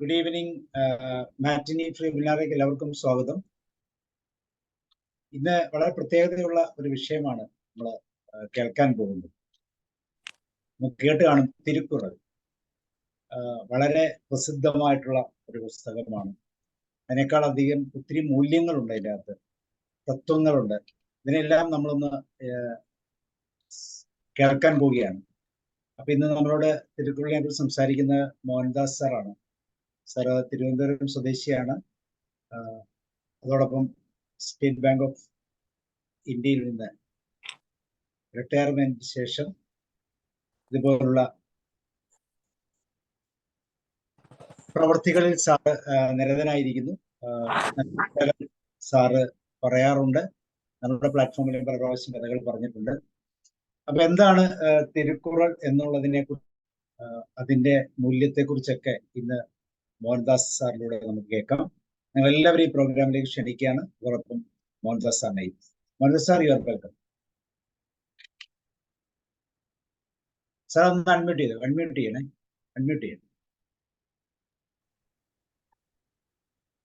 Good evening. മാറ്റിനി വെബിനാറിലേക്ക് എല്ലാവർക്കും സ്വാഗതം. ഇന്ന് വളരെ പ്രത്യേകതയുള്ള ഒരു വിഷയമാണ് നമ്മൾ കേൾക്കാൻ പോകുന്നത്. നമുക്ക് കേട്ട് കാണും തിരുക്കുറൾ. വളരെ പ്രസിദ്ധമായിട്ടുള്ള ഒരു പുസ്തകമാണ്. അതിനേക്കാൾ അധികം ഒത്തിരി മൂല്യങ്ങളുണ്ട് അതിൻ്റെ അകത്ത്, തത്വങ്ങളുണ്ട്. ഇതിനെല്ലാം നമ്മളൊന്ന് കേൾക്കാൻ പോവുകയാണ്. അപ്പൊ ഇന്ന് നമ്മളോട് തിരുക്കുറളിനെ കുറിച്ച് സംസാരിക്കുന്ന മോഹൻദാസ് സാറാണ്. സാറ് തിരുവനന്തപുരം സ്വദേശിയാണ്. അതോടൊപ്പം സ്റ്റേറ്റ് ബാങ്ക് ഓഫ് ഇന്ത്യയിൽ നിന്ന് റിട്ടയർമെന്റിന് ശേഷം ഇതുപോലുള്ള പ്രവർത്തികളിൽ സാറ് നിരതനായിരിക്കുന്നു. സാറ് പറയാറുണ്ട്, നമ്മുടെ പ്ലാറ്റ്ഫോമിലും പല പ്രാവശ്യം കഥകൾ പറഞ്ഞിട്ടുണ്ട്. അപ്പൊ എന്താണ് തിരുക്കുറൾ എന്നുള്ളതിനെ കുറിച്ച്, അതിന്റെ മൂല്യത്തെ കുറിച്ചൊക്കെ ഇന്ന് മോഹൻദാസ് സാറിലൂടെ നമുക്ക് കേൾക്കാം. ഞങ്ങൾ എല്ലാവരും ഈ പ്രോഗ്രാമിലേക്ക് ക്ഷണിക്കുകയാണ്. അതോടൊപ്പം മോഹൻദാസ് സാറിനെയും. Mohandas sir, you are welcome. Sir ഒന്ന് അൺമ്യൂട്ട് ചെയ്യണേ.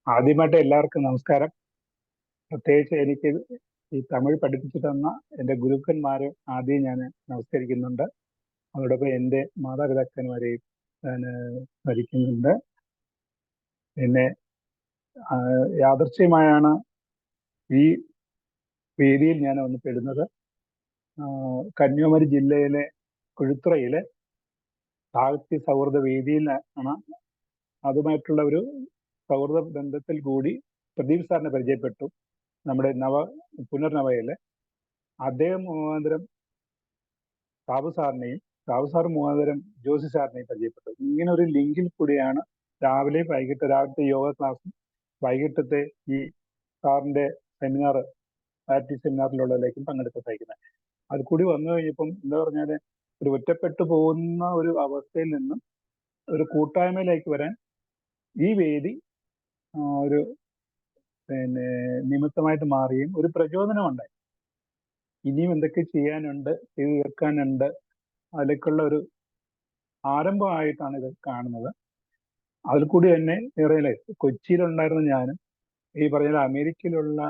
ആദ്യമായിട്ട് എല്ലാവർക്കും നമസ്കാരം. പ്രത്യേകിച്ച് എനിക്ക് ഈ തമിഴ് പഠിപ്പിച്ചു തന്ന എൻ്റെ ഗുരുക്കന്മാരെ ആദ്യം ഞാൻ നമസ്കരിക്കുന്നുണ്ട്. അതോടൊപ്പം എൻ്റെ മാതാപിതാക്കന്മാരെയും ഞാൻ സ്മരിക്കുന്നുണ്ട്. പിന്നെ യാദൃച്ഛികമായാണ് ഈ വേദിയിൽ ഞാൻ ഒന്ന് പെടുന്നത്. കന്യാകുമാരി ജില്ലയിലെ കുഴുത്തുറയിലെ സാഹിത്യ സൗഹൃദ വേദിയിലാണ്. അതുമായിട്ടുള്ള ഒരു സൗഹൃദ ബന്ധത്തിൽ കൂടി പ്രദീപ് സാറിനെ പരിചയപ്പെട്ടു. നമ്മുടെ പുനർനവയിലെ അദ്ദേഹം മുഖാന്തരം സാബു സാർ മുഖാന്തരം ജോസി സാറിനെയും പരിചയപ്പെട്ടു. ഇങ്ങനെ ഒരു ലിങ്കിൽ കൂടിയാണ് രാവിലത്തെ യോഗ ക്ലാസ്സും വൈകിട്ടത്തെ ഈ സാറിന്റെ സെമിനാർ, പാറ്റി സെമിനാറിലുള്ളതിലേക്കും പങ്കെടുക്കാൻ സഹിക്കുന്നത്. അത് കൂടി വന്നു കഴിഞ്ഞപ്പം എന്താ പറഞ്ഞാല്, ഒരു ഒറ്റപ്പെട്ടു പോകുന്ന ഒരു അവസ്ഥയിൽ നിന്നും ഒരു കൂട്ടായ്മയിലേക്ക് വരാൻ ഈ വേദി ഒരു നിമിത്തമായിട്ട് മാറുകയും ഒരു പ്രചോദനമുണ്ടായി. ഇനിയും എന്തൊക്കെ ചെയ്യാനുണ്ട്, ചെയ്തു തീർക്കാനുണ്ട്, അതിലേക്കുള്ള ഒരു ആരംഭമായിട്ടാണ് ഇത് കാണുന്നത്. അതിൽ കൂടി തന്നെ കൊച്ചിയിലുണ്ടായിരുന്ന ഞാനും ഈ പറഞ്ഞ അമേരിക്കയിലുള്ള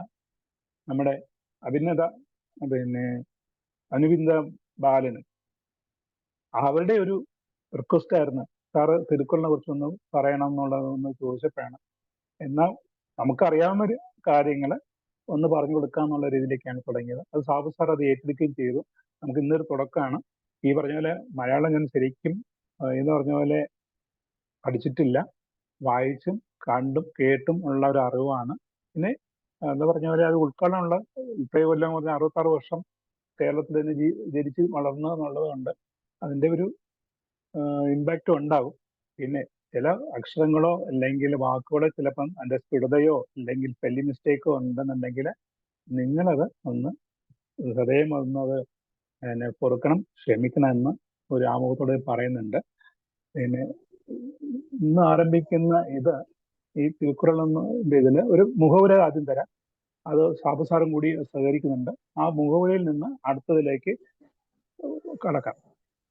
നമ്മുടെ അഭിനേത അനുവിന്ദ ബാലന് അവരുടെ ഒരു റിക്വസ്റ്റ് ആയിരുന്നു, സാറ് തിരുക്കുറളിനെ കുറിച്ചൊന്ന് പറയണം എന്നുള്ളതൊന്ന് ചോദിച്ചപ്പോഴാണ്. എന്നാൽ നമുക്കറിയാവുന്ന കാര്യങ്ങൾ ഒന്ന് പറഞ്ഞു കൊടുക്കാന്നുള്ള രീതിയിലേക്കാണ് തുടങ്ങിയത്. അത് സാബു സാർ അത് ഏറ്റെടുക്കുകയും ചെയ്തു. നമുക്ക് ഇന്നൊരു തുടക്കമാണ്. ഈ പറഞ്ഞ പോലെ മലയാളം ഞാൻ ശരിക്കും എന്ന് പറഞ്ഞ പോലെ പഠിച്ചിട്ടില്ല, വായിച്ചും കണ്ടും കേട്ടും ഉള്ള ഒരു അറിവാണ്. പിന്നെ എന്താ പറഞ്ഞ പോലെ അത് ഉൾക്കൊള്ളാനുള്ള ഇത്രയും കൊല്ലം പറഞ്ഞ 66 വർഷം കേരളത്തിൽ തന്നെ ജനിച്ച് വളർന്നു എന്നുള്ളത് കൊണ്ട് അതിൻ്റെ ഒരു ഇമ്പാക്റ്റും ഉണ്ടാകും. പിന്നെ ചില അക്ഷരങ്ങളോ അല്ലെങ്കിൽ വാക്കുകളോ ചിലപ്പം അതിൻ്റെ സ്ഥിരതയോ അല്ലെങ്കിൽ സ്പെല്ലിംഗ് മിസ്റ്റേക്കോ ഉണ്ടെന്നുണ്ടെങ്കിൽ നിങ്ങളത് ഒന്ന് ഹൃദയം ഒന്നത് പൊറുക്കണം, ക്ഷമിക്കണം എന്ന് ഒരു ആമുഖത്തോടെ പറയുന്നുണ്ട്. പിന്നെ ഇന്ന് ആരംഭിക്കുന്ന ഈ തിരുക്കുറൾ ഇതിൽ ഒരു മുഖവുര ആദ്യം തരാം. അത് സാബു സാറും കൂടി സഹകരിക്കുന്നുണ്ട്. ആ മുഖവുരയിൽ നിന്ന് അടുത്തതിലേക്ക് കടക്കാം.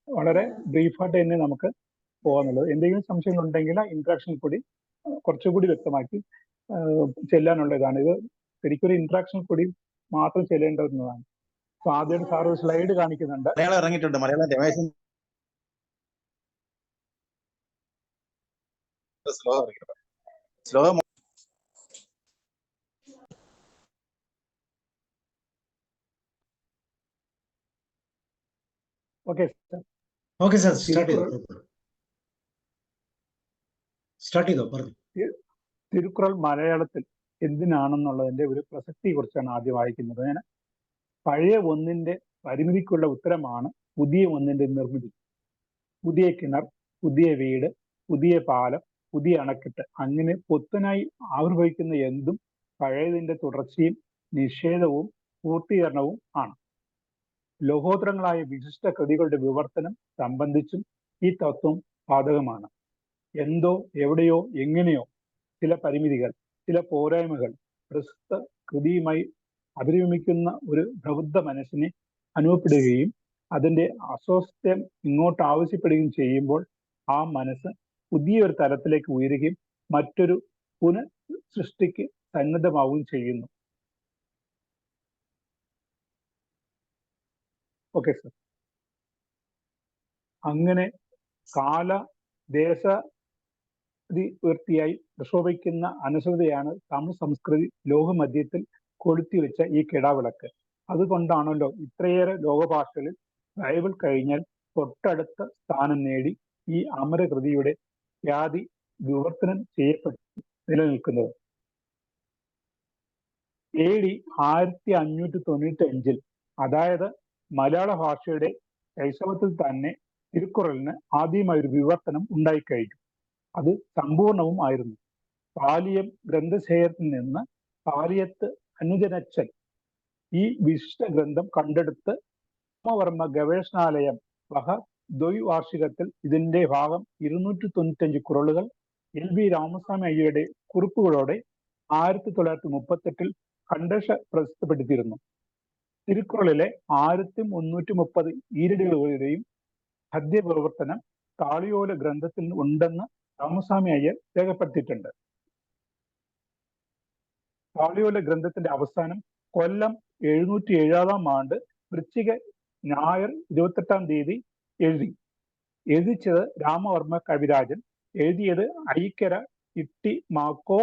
വളരെ ബ്രീഫായിട്ട് തന്നെ നമുക്ക് പോകാനുള്ളത്. എന്തെങ്കിലും സംശയങ്ങളുണ്ടെങ്കിൽ ഇന്ററാക്ഷൻ കൂടി കുറച്ചുകൂടി വ്യക്തമാക്കി ചെല്ലാനുള്ള ഇതാണ്. ഇത് ശരിക്കും ഒരു ഇന്ററാക്ഷൻ കൂടി മാത്രം ചെല്ലേണ്ടതാണ്. അപ്പൊ ആദ്യം സാർ ഒരു സ്ലൈഡ് കാണിക്കുന്നുണ്ട്. ഇറങ്ങിയിട്ടുണ്ട് മലയാളം. ഓക്കെ സാർ, സ്റ്റാർട്ട് ചെയ്തോ. തിരുക്കുറൾ മലയാളത്തിൽ എന്തിനാണെന്നുള്ളതിന്റെ ഒരു പ്രസക്തിയെ കുറിച്ചാണ് ആദ്യം വായിക്കുന്നത്. ഞാൻ പഴയ ഒന്നിന്റെ പരിമിതിക്കുള്ള ഉത്തരമാണ് പുതിയ ഒന്നിന്റെ നിർമ്മിതി. പുതിയ കിണർ, പുതിയ വീട്, പുതിയ പാലം, പുതിയ അണക്കെട്ട്, അങ്ങനെ പൊത്തനായി ആവിർഭവിക്കുന്ന എന്തും പഴയതിന്റെ തുടർച്ചയും നിഷേധവും പൂർത്തീകരണവും ആണ്. ലോകോത്തരങ്ങളായ വിശിഷ്ട കൃതികളുടെ വിവർത്തനം സംബന്ധിച്ചും ഈ തത്വം ബാധകമാണ്. എന്തോ എവിടെയോ എങ്ങനെയോ ചില പരിമിതികൾ, ചില പോരായ്മകൾ പ്രസ്തുത കൃതിയുമായി അഭിരമിക്കുന്ന ഒരു പ്രബുദ്ധ മനസ്സിനെ അനുഭവപ്പെടുകയും അതിൻ്റെ അസ്വാസ്ഥ്യം ഇങ്ങോട്ട് ആവശ്യപ്പെടുകയും ചെയ്യുമ്പോൾ ആ മനസ്സ് പുതിയൊരു തലത്തിലേക്ക് ഉയരുകയും മറ്റൊരു പുനഃസൃഷ്ടിക്ക് സന്നദ്ധമാവുകയും ചെയ്യുന്നു. Okay sir. അങ്ങനെ കാല ദേശ ഉയർത്തിയായി പ്രക്ഷോഭിക്കുന്ന അനശ്വരതയാണ് തമിഴ് സംസ്കൃതി ലോകമധ്യത്തിൽ കൊളുത്തിവെച്ച ഈ കിടാവിളക്ക്. അതുകൊണ്ടാണല്ലോ ഇത്രയേറെ ലോകഭാഷകളിൽ ബൈബിൾ കഴിഞ്ഞാൽ തൊട്ടടുത്ത സ്ഥാനം നേടി ഈ അമരകൃതിയുടെ ഖ്യാതി വിവർത്തനം ചെയ്യപ്പെട്ട് നിലനിൽക്കുന്നത്. AD 1595 അതായത് മലയാള ഭാഷയുടെ ശൈശവത്തിൽ തന്നെ തിരുക്കുറളിന് ആദ്യമായി ഒരു വിവർത്തനം ഉണ്ടായിക്കഴിഞ്ഞു. അത് സമ്പൂർണവും ആയിരുന്നു. പാലിയം ഗ്രന്ഥശേഖരത്തിൽ നിന്ന് പാലിയത്ത് അനുജനച്ചൻ ഈ വിശിഷ്ട ഗ്രന്ഥം കണ്ടെടുത്ത് രാമവർമ്മ ഗവേഷണാലയം വക ദ്വൈവാർഷികത്തിൽ ഇതിന്റെ ഭാഗം 295 കുറളുകൾ LV രാമസ്വാമി അയ്യരുടെ കുറിപ്പുകളോടെ 1938 ഖണ്ഡേഷ പ്രസിദ്ധപ്പെടുത്തിയിരുന്നു. തിരുക്കുറളിലെ 1330 ഈരടികളുടെയും പദ്യപ്രവർത്തനം താളിയോല ഗ്രന്ഥത്തിൽ ഉണ്ടെന്ന് രാമസ്വാമി അയ്യർ രേഖപ്പെടുത്തിയിട്ടുണ്ട്. താളിയോല ഗ്രന്ഥത്തിന്റെ അവസാനം കൊല്ലം 707 ആണ്ട് വൃശ്ചിക ഞായർ 28 തീയതി എഴുതിച്ചത് രാമവർമ്മ കവിരാജൻ, എഴുതിയത് അയ്യക്കര ഇട്ടി മാക്കോ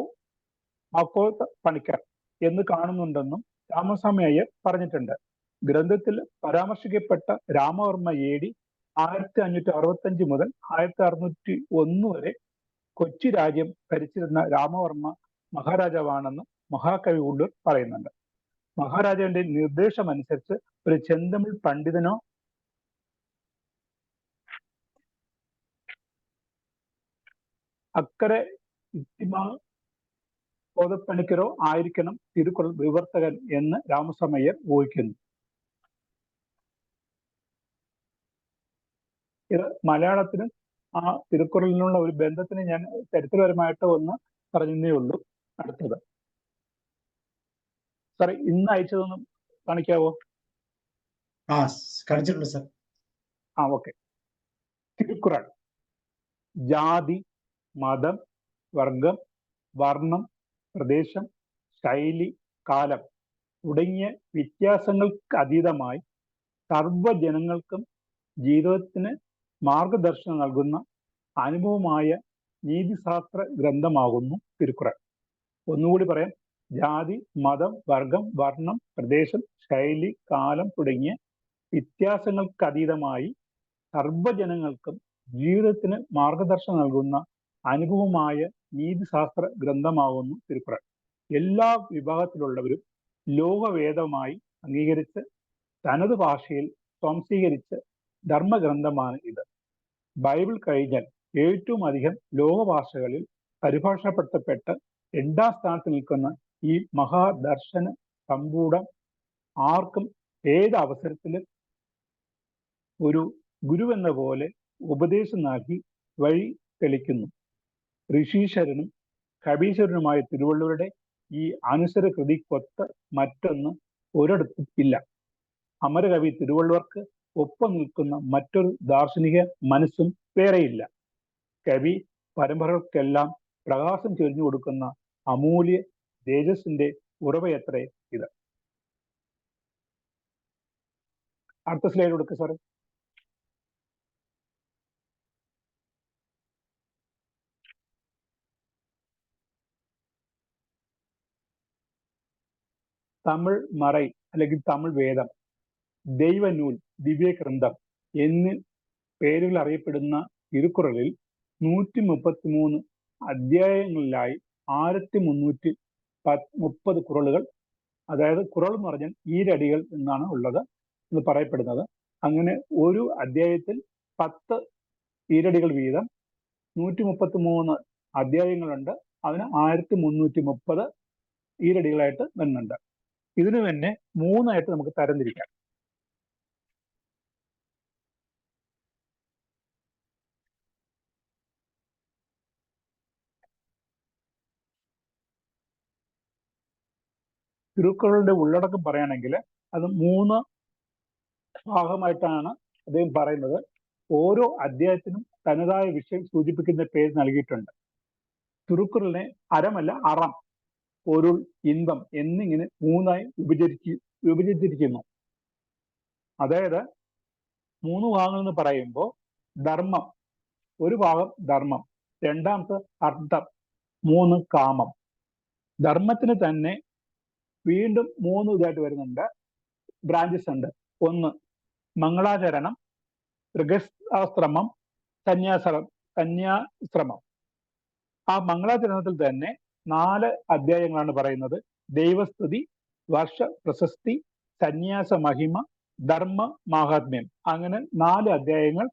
പണിക്കർ എന്ന് കാണുന്നുണ്ടെന്നും രാമസ്വാമി അയ്യർ പറഞ്ഞിട്ടുണ്ട്. ഗ്രന്ഥത്തിൽ പരാമർശിക്കപ്പെട്ട രാമവർമ്മ AD 1565 മുതൽ 1601 വരെ കൊച്ചി രാജ്യം ഭരിച്ചിരുന്ന രാമവർമ്മ മഹാരാജാവാണെന്ന് മഹാകവി ഉള്ളൂർ പറയുന്നുണ്ട്. മഹാരാജാവിന്റെ നിർദ്ദേശമനുസരിച്ച് ഒരു ചെന്തമിഴ് പണ്ഡിതനോ അക്കരെ പണിക്കരോ ആയിരിക്കണം തിരുക്കുറൾ വിവർത്തകൻ എന്ന് രാമസ്വാമി അയ്യർ ഊഹിക്കുന്നു. ഇത് മലയാളത്തിന് ആ തിരുക്കുറളിനുള്ള ഒരു ബന്ധത്തിന് ഞാൻ ചരിത്രപരമായിട്ട് ഒന്ന് പറഞ്ഞേ ഉള്ളൂ. അടുത്തത് സാർ ഇന്ന് അയച്ചതൊന്ന് കാണിക്കാവോ? കാണിച്ചിട്ടുണ്ട് സാർ. ഓക്കെ. തിരുക്കുറൾ ജാതി, മതം, വർഗം, വർണ്ണം, പ്രദേശം, ശൈലി, കാലം തുടങ്ങിയ വ്യത്യാസങ്ങൾക്ക് അതീതമായി സർവ്വജനങ്ങൾക്കും ജീവിതത്തിന് മാർഗദർശനം നൽകുന്ന അനുഭവമായ നീതിശാസ്ത്ര ഗ്രന്ഥമാകുന്നു തിരുക്കുറൾ. ഒന്നുകൂടി പറയാം. ജാതി, മതം, വർഗം, വർണ്ണം, പ്രദേശം, ശൈലി, കാലം തുടങ്ങിയ വ്യത്യാസങ്ങൾക്ക് അതീതമായി സർവ്വജനങ്ങൾക്കും ജീവിതത്തിന് മാർഗദർശനം നൽകുന്ന അനുഭവമായ നീതിശാസ്ത്ര ഗ്രന്ഥമാകുന്നു തിരുക്കുറൾ. എല്ലാ വിഭാഗത്തിലുള്ളവരും ലോകവേദമായി അംഗീകരിച്ച് തനത് ഭാഷയിൽ സംസ്വീകരിച്ച് ധർമ്മഗ്രന്ഥമാണ് ഇത്. ബൈബിൾ കഴിഞ്ഞാൽ ഏറ്റവും അധികം ലോകഭാഷകളിൽ പരിഭാഷപ്പെടുത്തപ്പെട്ട് 2ാം സ്ഥാനത്ത് നിൽക്കുന്ന ഈ മഹാദർശന സമ്പൂഢം ആർക്കും ഏത് അവസരത്തിലും ഒരു ഗുരുവെന്ന പോലെ ഉപദേശം നൽകി വഴി തെളിക്കുന്നു. ഋഷീശ്വരനും കവീശ്വരനുമായ തിരുവള്ളുവരുടെ ഈ അനുസര കൃതിക്കൊത്ത് മറ്റൊന്ന് ഒരിടത്തും ഇല്ല. അമരകവി തിരുവള്ളുവർക്ക് ഒപ്പം നിൽക്കുന്ന മറ്റൊരു ദാർശനിക മനസ്സും വേറെയില്ല. കവി പരമ്പരകൾക്കെല്ലാം പ്രകാശം ചൊരിഞ്ഞു കൊടുക്കുന്ന അമൂല്യ തേജസ്സിന്റെ ഉറവയത്രേ ഇത്. അടുത്ത സ്ലൈഡ് കൊടുക്കുക സാർ. തമിഴ് മറൈ അല്ലെങ്കിൽ തമിഴ് വേദം, ദൈവനൂൽ, ദിവ്യഗ്രന്ഥം എന്നീ പേരുകൾ അറിയപ്പെടുന്ന തിരുക്കുറളിൽ 133 അധ്യായങ്ങളിലായി 1330 കുറളുകൾ, അതായത് കുറൾ എന്ന് പറഞ്ഞാൽ ഈരടികൾ എന്നാണ് ഉള്ളത് എന്ന് പറയപ്പെടുന്നത്. അങ്ങനെ ഒരു അധ്യായത്തിൽ 10 ഈരടികൾ വീതം 133 അധ്യായങ്ങളുണ്ട്. അതിന് 1330 ഈരടികളായിട്ട് വരുന്നുണ്ട്. ഇതിന് തന്നെ 3 നമുക്ക് തരംതിരിക്കാം. തിരുക്കുറളിന്റെ ഉള്ളടക്കം പറയുകയാണെങ്കിൽ അത് 3 ഭാഗമായിട്ടാണ് അദ്ദേഹം പറയുന്നത്. ഓരോ അധ്യായത്തിനും തനതായ വിഷയം സൂചിപ്പിക്കുന്ന പേര് നൽകിയിട്ടുണ്ട്. തിരുക്കുറളിനെ അരമല്ല അറം, പൊരുൾ, ഇன்பം എന്നിങ്ങനെ മൂന്നായി വിഭജിച്ചിരിക്കുന്നു. അതായത് 3 ഭാഗങ്ങൾ എന്ന് പറയുമ്പോൾ ധർമ്മം, ഒരു ഭാഗം ധർമ്മം, രണ്ടാമത്തെ അർത്ഥം, 3 കാമം. ധർമ്മത്തിന് തന്നെ വീണ്ടും 3 ഇതായിട്ട് വരുന്നുണ്ട്, ബ്രാഞ്ചസ് ഉണ്ട്. 1 മംഗളാചരണം, ഗൃഹസ്ഥാശ്രമം, കന്യാശ്രമം. ആ മംഗളാചരണത്തിൽ തന്നെ 4 അധ്യായങ്ങളാണ് പറയുന്നത്. ദൈവസ്തുതി, വർഷ പ്രശസ്തി, സന്യാസ മഹിമ, ധർമ്മ മാഹാത്മ്യം. അങ്ങനെ 4 അധ്യായങ്ങൾ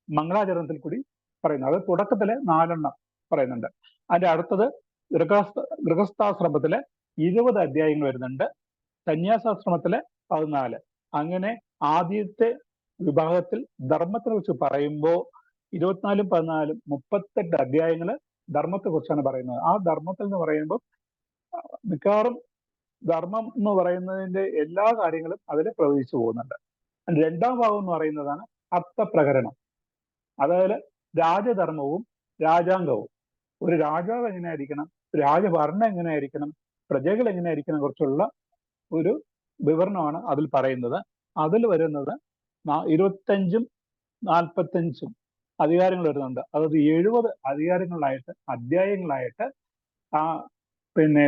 മംഗളാചരണത്തിൽ കൂടി പറയുന്നത്. അത് തുടക്കത്തിലെ 4 പറയുന്നുണ്ട്. അതിന്റെ അടുത്തത് ഗൃഹസ്ഥാശ്രമത്തിലെ 20 അധ്യായങ്ങൾ വരുന്നുണ്ട്, സന്യാസാശ്രമത്തിലെ 14. അങ്ങനെ ആദ്യത്തെ വിഭാഗത്തിൽ ധർമ്മത്തെ കുറിച്ച് പറയുമ്പോൾ 24 14 38 അധ്യായങ്ങൾ ധർമ്മത്തെ കുറിച്ചാണ് പറയുന്നത്. ആ ധർമ്മത്തിൽ എന്ന് പറയുമ്പോൾ മിക്കവാറും ധർമ്മം എന്ന് പറയുന്നതിന്റെ എല്ലാ കാര്യങ്ങളും അതിൽ പ്രവചിച്ചു പോകുന്നുണ്ട്. രണ്ടാം ഭാഗം എന്ന് പറയുന്നതാണ് അർത്ഥപ്രകരണം. അതായത് രാജധർമ്മവും രാജാംഗവും, ഒരു രാജാവ് എങ്ങനെയായിരിക്കണം, രാജഭരണം എങ്ങനെയായിരിക്കണം, പ്രജകൾ എങ്ങനെയായിരിക്കണം കുറിച്ചുള്ള ഒരു വിവരണമാണ് അതിൽ പറയുന്നത്. അതിൽ വരുന്നത് 25 45 അധികാരങ്ങൾ വരുന്നുണ്ട്. അതായത് 70 അധ്യായങ്ങളായിട്ട് ആ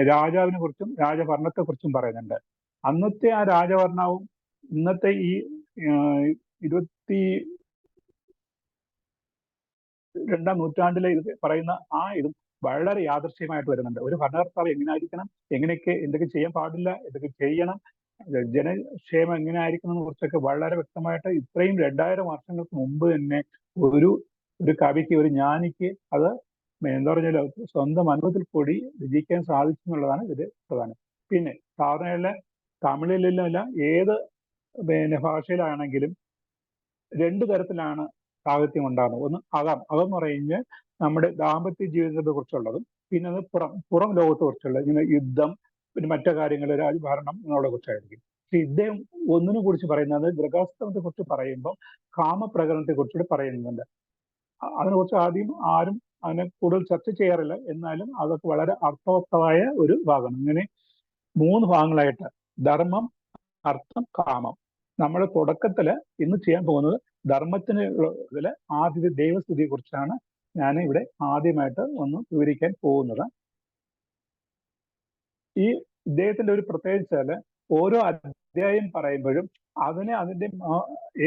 രാജാവിനെ കുറിച്ചും രാജഭരണത്തെ കുറിച്ചും പറയുന്നുണ്ട്. അന്നത്തെ ആ രാജഭരണവും ഇന്നത്തെ ഈ 22ാം നൂറ്റാണ്ടിലെ ഇത് പറയുന്ന ആ ഇതും വളരെ യാദൃശ്യമായിട്ട് വരുന്നുണ്ട്. ഒരു ഭരണകർത്താവ് എങ്ങനെയായിരിക്കണം, എന്തൊക്കെ ചെയ്യാൻ പാടില്ല, എന്തൊക്കെ ചെയ്യണം, ജനക്ഷേമം എങ്ങനെ ആയിരിക്കണം എന്ന് കുറിച്ചൊക്കെ വളരെ വ്യക്തമായിട്ട് ഇത്രയും 2000 വർഷങ്ങൾക്ക് മുമ്പ് തന്നെ ഒരു കവിക്ക്, ഒരു ജ്ഞാനിക്ക് അത് എന്താ പറഞ്ഞാൽ സ്വന്തം അനുഭവത്തിൽ കൂടി രചിക്കാൻ സാധിച്ചു എന്നുള്ളതാണ് ഇതിൽ പ്രധാനം. പിന്നെ സാധാരണ തമിഴിലല്ല ഏത് ഭാഷയിലാണെങ്കിലും 2 തരത്തിലാണ് സാഹിത്യം ഉണ്ടാകുന്നത്. ഒന്ന് അകം എന്ന് പറയുന്നത് നമ്മുടെ ദാമ്പത്യ ജീവിതത്തെ കുറിച്ചുള്ളതും, പിന്നെ അത് പുറം ലോകത്തെ കുറിച്ചുള്ളത്, ഇങ്ങനെ യുദ്ധം, പിന്നെ മറ്റു കാര്യങ്ങൾ, രാജഭരണം എന്നുള്ള കുറിച്ചായിരിക്കും. പക്ഷെ ഇദ്ദേഹം ഒന്നിനെ കുറിച്ച് പറയുന്നത് ഗൃഹസ്ഥത്തെ കുറിച്ച് പറയുമ്പോൾ കാമപ്രകരണത്തെ കുറിച്ചുകൂടി പറയുന്നുണ്ട്. അതിനെക്കുറിച്ച് ആരും അതിനെ കൂടുതൽ ചർച്ച ചെയ്യാറില്ല. എന്നാലും അതൊക്കെ വളരെ അർത്ഥവത്തായ ഒരു ഭാഗമാണ്. ഇങ്ങനെ 3 ഭാഗങ്ങളായിട്ട് ധർമ്മം, അർത്ഥം, കാമം. നമ്മുടെ തുടക്കത്തില് ഇന്ന് ചെയ്യാൻ പോകുന്നത് ധർമ്മത്തിന് ഇതില് ആദ്യത്തെ ദൈവസ്തുതിയെ കുറിച്ചാണ് ഞാൻ ഇവിടെ ആദ്യമായിട്ട് ഒന്ന് വിവരിക്കാൻ പോകുന്നത്. ഈ ഇദ്ദേഹത്തിന്റെ ഒരു പ്രത്യേകിച്ചാല് ഓരോ അധ്യായം പറയുമ്പോഴും അതിന്റെ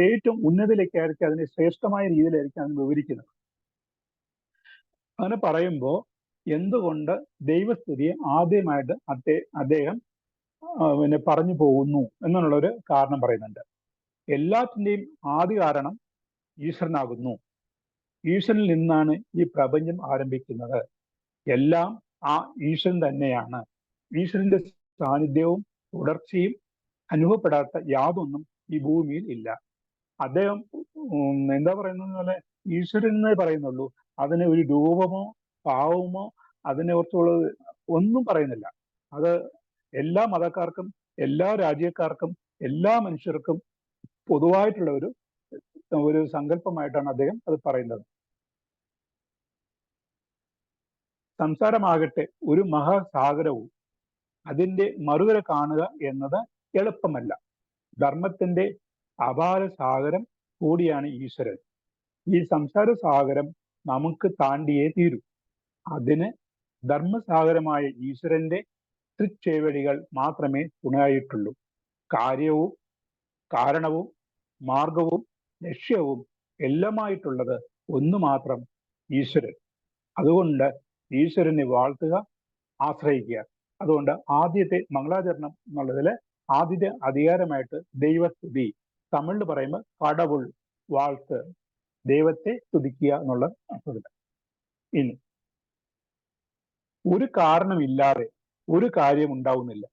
ഏറ്റവും ഉന്നതിയിലേക്കായിരിക്കും, അതിന്റെ ശ്രേഷ്ഠമായ രീതിയിലായിരിക്കും അതിന് വിവരിക്കുന്നത്. അങ്ങനെ പറയുമ്പോൾ എന്തുകൊണ്ട് ദൈവസ്തുതിയെ ആദ്യമായിട്ട് അദ്ദേഹം പറഞ്ഞു പോകുന്നു എന്നുള്ളൊരു കാരണം പറയുന്നുണ്ട്. എല്ലാത്തിൻ്റെയും ആദ്യ കാരണം ഈശ്വരനാകുന്നു. ഈശ്വരനിൽ നിന്നാണ് ഈ പ്രപഞ്ചം ആരംഭിക്കുന്നത്. എല്ലാം ആ ഈശ്വരൻ തന്നെയാണ്. ഈശ്വരന്റെ സാന്നിധ്യവും തുടർച്ചയും അനുഭവപ്പെടാത്ത യാതൊന്നും ഈ ഭൂമിയിൽ ഇല്ല. അദ്ദേഹം എന്താ പറയുന്നത് പോലെ ഈശ്വരൻ എന്നേ പറയുന്നുള്ളൂ. അതിന് ഒരു രൂപമോ ഭാവമോ അതിനെ കുറിച്ചുള്ളത് ഒന്നും പറയുന്നില്ല. അത് എല്ലാ മതക്കാർക്കും, എല്ലാ രാജ്യക്കാർക്കും, എല്ലാ മനുഷ്യർക്കും പൊതുവായിട്ടുള്ള ഒരു സങ്കല്പമായിട്ടാണ് അദ്ദേഹം അത് പറയുന്നത്. സംസാരമാകട്ടെ ഒരു മഹാസാഗരവും അതിന്റെ മറുകര കാണുക എന്നത് എളുപ്പമല്ല. ധർമ്മത്തിന്റെ അപാര സാഗരം കൂടിയാണ് ഈശ്വരൻ. ഈ സംസാര സാഗരം നമുക്ക് താണ്ടിയേ തീരൂ. അതിന് ധർമ്മസാഗരമായ ഈശ്വരന്റെ തൃച്ചേവടികൾ മാത്രമേ തുണയായിട്ടുള്ളൂ. കാര്യവും കാരണവും മാർഗവും ലക്ഷ്യവും എല്ലാമായിട്ടുള്ളത് ഒന്ന് മാത്രം, ഈശ്വരൻ. അതുകൊണ്ട് ഈശ്വരനെ വാഴ്ത്തുക, ആശ്രയിക്കുക. അതുകൊണ്ട് ആദ്യത്തെ മംഗളാചരണം എന്നുള്ളതിൽ ആദ്യത്തെ അധികാരമായിട്ട് ദൈവസ്തുതി, തമിഴിൽ പറയുമ്പോൾ കടവുൾ വാഴ്ത്ത്, ദൈവത്തെ സ്തുതിക്കുക എന്നുള്ള അർത്ഥത്തില്. ഇനി ഒരു കാരണമില്ലാതെ ഒരു കാര്യം ഉണ്ടാവുന്നില്ല.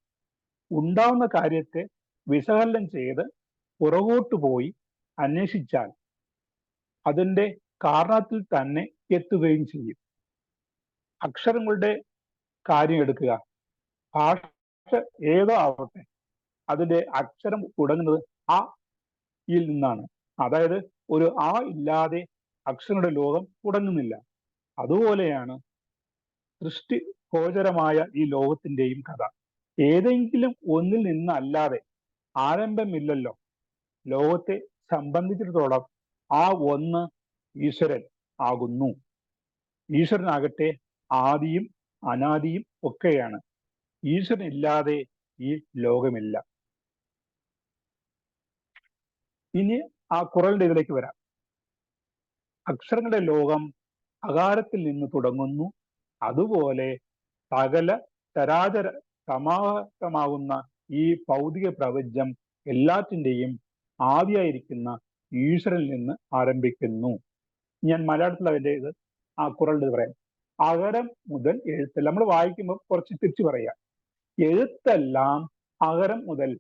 ഉണ്ടാവുന്ന കാര്യത്തെ വിശകലനം ചെയ്ത് പുറകോട്ട് പോയി അന്വേഷിച്ചാൽ അതിൻ്റെ കാരണത്തിൽ തന്നെ എത്തുകയും ചെയ്യും. അക്ഷരങ്ങളുടെ കാര്യം എടുക്കുക. ഭാഷ ഏതോ ആവട്ടെ, അതിന്റെ അക്ഷരം തുടങ്ങുന്നത് അ യിൽ നിന്നാണ്. അതായത് ഒരു ആ ഇല്ലാതെ അക്ഷരങ്ങളുടെ ലോകം തുടങ്ങുന്നില്ല. അതുപോലെയാണ് സൃഷ്ടി ഗോചരമായ ഈ ലോകത്തിന്റെയും കഥ. ഏതെങ്കിലും ഒന്നിൽ നിന്നല്ലാതെ ആരംഭമില്ലല്ലോ. ലോകത്തെ സംബന്ധിച്ചിടത്തോളം ആ ഒന്ന് ഈശ്വരൻ ആകുന്നു. ഈശ്വരനാകട്ടെ ആദിയും അനാദിയും ഒക്കെയാണ്. ഈശ്വരൻ ഇല്ലാതെ ഈ ലോകമില്ല. ഇനി ആ ഖുറാന്റെ ഇതിലേക്ക് വരാം. അക്ഷരങ്ങളുടെ ലോകം അകാരത്തിൽ നിന്ന് തുടങ്ങുന്നു. അതുപോലെ സകല ചരാചര സമാഹമാകുന്ന ഈ ഭൗതിക പ്രപഞ്ചം എല്ലാറ്റിൻ്റെയും ആദിയായിരിക്കുന്ന ഈശ്വരനിൽ നിന്ന് ആരംഭിക്കുന്നു. ഞാൻ മലയാളത്തിൽ അതിൻ്റെ ഇത് ആ ഖുറാന്റെ ഇത് പറയാം. അകരം മുതൽ എഴുത്തെല്ലാം നമ്മൾ വായിക്കുമ്പോൾ കുറച്ച് തിരിച്ചു പറയാം. എഴുത്തെല്ലാം അകരം മുതൽ,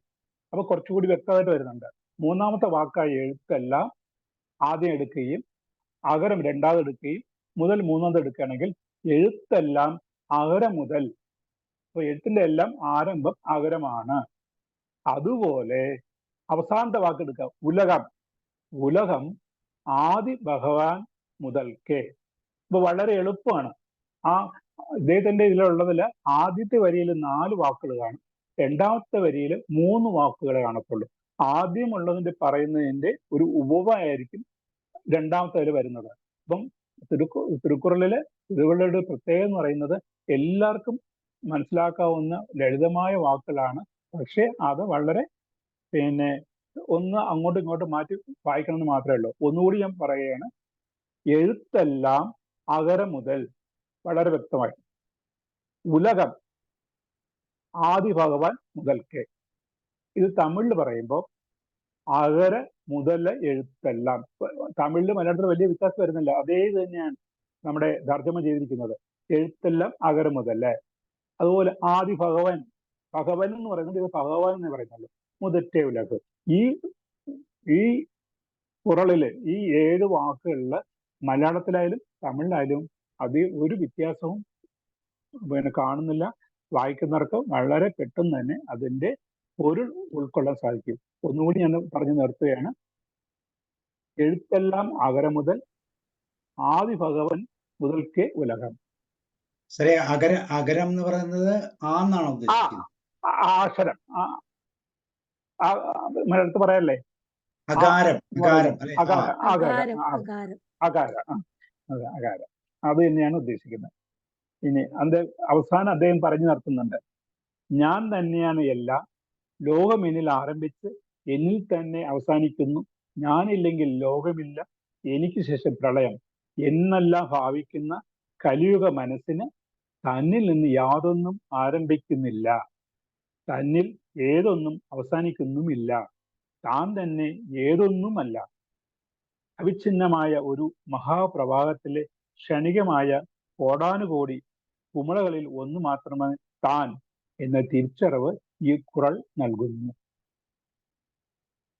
അപ്പൊ കുറച്ചുകൂടി വ്യക്തമായിട്ട് വരുന്നുണ്ട്. മൂന്നാമത്തെ വാക്കായ എഴുത്തെല്ലാം ആദ്യം എടുക്കുകയും അകരം രണ്ടാമത് എടുക്കുകയും മുതൽ മൂന്നാമത് എടുക്കുകയാണെങ്കിൽ എഴുത്തെല്ലാം അകരം മുതൽ. അപ്പൊ എഴുത്തിന്റെ എല്ലാം ആരംഭം അകരമാണ്. അതുപോലെ അവസാനത്തെ വാക്ക് എടുക്കുക, ഉലകം. ഉലകം ആദി ഭഗവാൻ മുതൽക്കേ. ഇപ്പൊ വളരെ എളുപ്പമാണ്. ആ ഇദ്ദേഹത്തിന്റെ ഇതിലുള്ളതിൽ ആദ്യത്തെ വരിയിൽ 4 വാക്കുകൾ കാണും, രണ്ടാമത്തെ വരിയിൽ 3 വാക്കുകളെ കാണത്തുള്ളൂ. ആദ്യമുള്ളതിന്റെ പറയുന്നതിന്റെ ഒരു ഉപമയായിരിക്കും രണ്ടാമത്തെ വരി വരുന്നത്. അപ്പം തിരുക്കുറളിലെ തിരുവള്ളുവരുടെ പ്രത്യേകത എന്ന് പറയുന്നത് എല്ലാവർക്കും മനസ്സിലാക്കാവുന്ന ലളിതമായ വാക്കുകളാണ്. പക്ഷെ അത് വളരെ ഒന്ന് അങ്ങോട്ടും ഇങ്ങോട്ടും മാറ്റി വായിക്കണമെന്ന് മാത്രമേ ഉള്ളൂ. ഒന്നുകൂടി ഞാൻ പറയുകയാണ്. എഴുത്തെല്ലാം അകരം മുതൽ, വളരെ വ്യക്തമായി. ഉലകം ആദി ഭഗവാൻ മുതൽക്കേ. ഇത് തമിഴിൽ പറയുമ്പോൾ അകര മുതൽ എഴുത്തെല്ലാം. തമിഴിൽ മലയാളത്തിൽ വലിയ വ്യത്യാസം വരുന്നില്ല, അതേ ഇത് തന്നെയാണ് നമ്മുടെ തർജ്ജമ ചെയ്തിരിക്കുന്നത്. എഴുത്തെല്ലാം അകര മുതല്. അതുപോലെ ആദി ഭഗവാൻ, ഭഗവൻ എന്ന് പറയുന്നത് ഇത് ഭഗവാൻ എന്ന് പറയുന്നുള്ളൂ. മുതറ്റേ ഉലക്. ഈ ഖുറാനില് ഈ 7 വാക്കുകളില് മലയാളത്തിലായാലും തമിഴിലായാലും ഒരു വ്യത്യാസവും കാണുന്നില്ല. വായിക്കുന്നവർക്ക് വളരെ പെട്ടെന്ന് തന്നെ അതിന്റെ പൊരുൾ ഉൾക്കൊള്ളാൻ സാധിക്കും. ഒന്നുകൂടി ഞാൻ പറഞ്ഞു നിർത്തുകയാണ്. എഴുത്തെല്ലാം അകരം മുതൽ ആദി ഭഗവൻ മുതൽക്കേ ഉലകം. ശരി. അകരം എന്ന് പറയുന്നത് ആന്നാണോ ഉദ്ദേശിക്കുന്നത്? അക്ഷരം മലയാളത്തിൽ പറയാല്ലേ, അകാരം. അകാരം അത് തന്നെയാണ് ഉദ്ദേശിക്കുന്നത്. ഇനി അവസാനം അദ്ദേഹം പറഞ്ഞു നിർത്തുന്നുണ്ട്. ഞാൻ തന്നെയാണ് എല്ലാം, ലോകം എന്നിൽ ആരംഭിച്ച് എന്നിൽ തന്നെ അവസാനിക്കുന്നു. ഞാനില്ലെങ്കിൽ ലോകമില്ല, എനിക്ക് ശേഷം പ്രളയം എന്നെല്ലാം ഭാവിക്കുന്ന കലിയുഗ മനസ്സിന് തന്നിൽ നിന്ന് യാതൊന്നും ആരംഭിക്കുന്നില്ല, തന്നിൽ ഏതൊന്നും അവസാനിക്കുന്നുമില്ല, താൻ തന്നെ ഏതൊന്നുമല്ല. അവിഛിന്നമായ ഒരു മഹാപ്രവാഹത്തിലെ ക്ഷണികമായ കോടാനുകോടി കുമിളകളിൽ ഒന്ന് മാത്രമേ താൻ എന്ന തിരിച്ചറിവ് ഈ ഖുറാൻ നൽകുന്നു.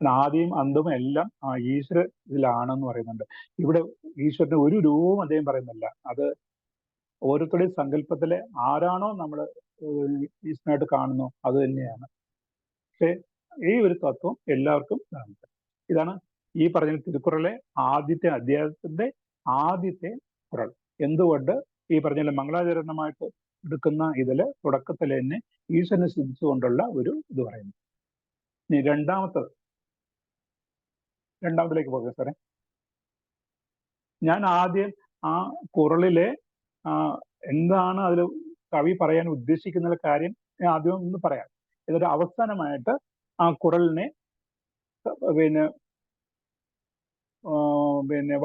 ആദ്യം അന്തവും എല്ലാം ആ ഈശ്വര ഇതിലാണെന്ന് പറയുന്നുണ്ട്. ഇവിടെ ഈശ്വരന്റെ ഒരു രൂപവും അദ്ദേഹം പറയുന്നില്ല. അത് ഓരോരുത്തരുടെയും സങ്കല്പത്തിലെ ആരാണോ നമ്മൾ ഈശ്വരനായിട്ട് കാണുന്നു അത് തന്നെയാണ്. പക്ഷെ ഈ ഒരു തത്വം എല്ലാവർക്കും ഇതാണ് ഈ പറഞ്ഞ തിരുക്കുറളിലെ ആദ്യത്തെ അധ്യായത്തിന്റെ ആദ്യത്തെ ഖുറാൻ. എന്തുകൊണ്ട് ഈ പറഞ്ഞ മംഗളാചരണമായിട്ട് എടുക്കുന്ന ഇതില് തുടക്കത്തിൽ തന്നെ ഈശ്വരനെ സിദ്ധിച്ചുകൊണ്ടുള്ള ഒരു ഇത് പറയുന്നു. ഇനി രണ്ടാമത്തിലേക്ക് പോകുക സാറേ. ഞാൻ ആദ്യം ആ ഖുറാനിലെ എന്താണ് അതിൽ കവി പറയാൻ ഉദ്ദേശിക്കുന്ന കാര്യം ഞാൻ ആദ്യം ഒന്ന് പറയാം. എന്നിട്ട് അവസാനമായിട്ട് ആ ഖുറാനിനെ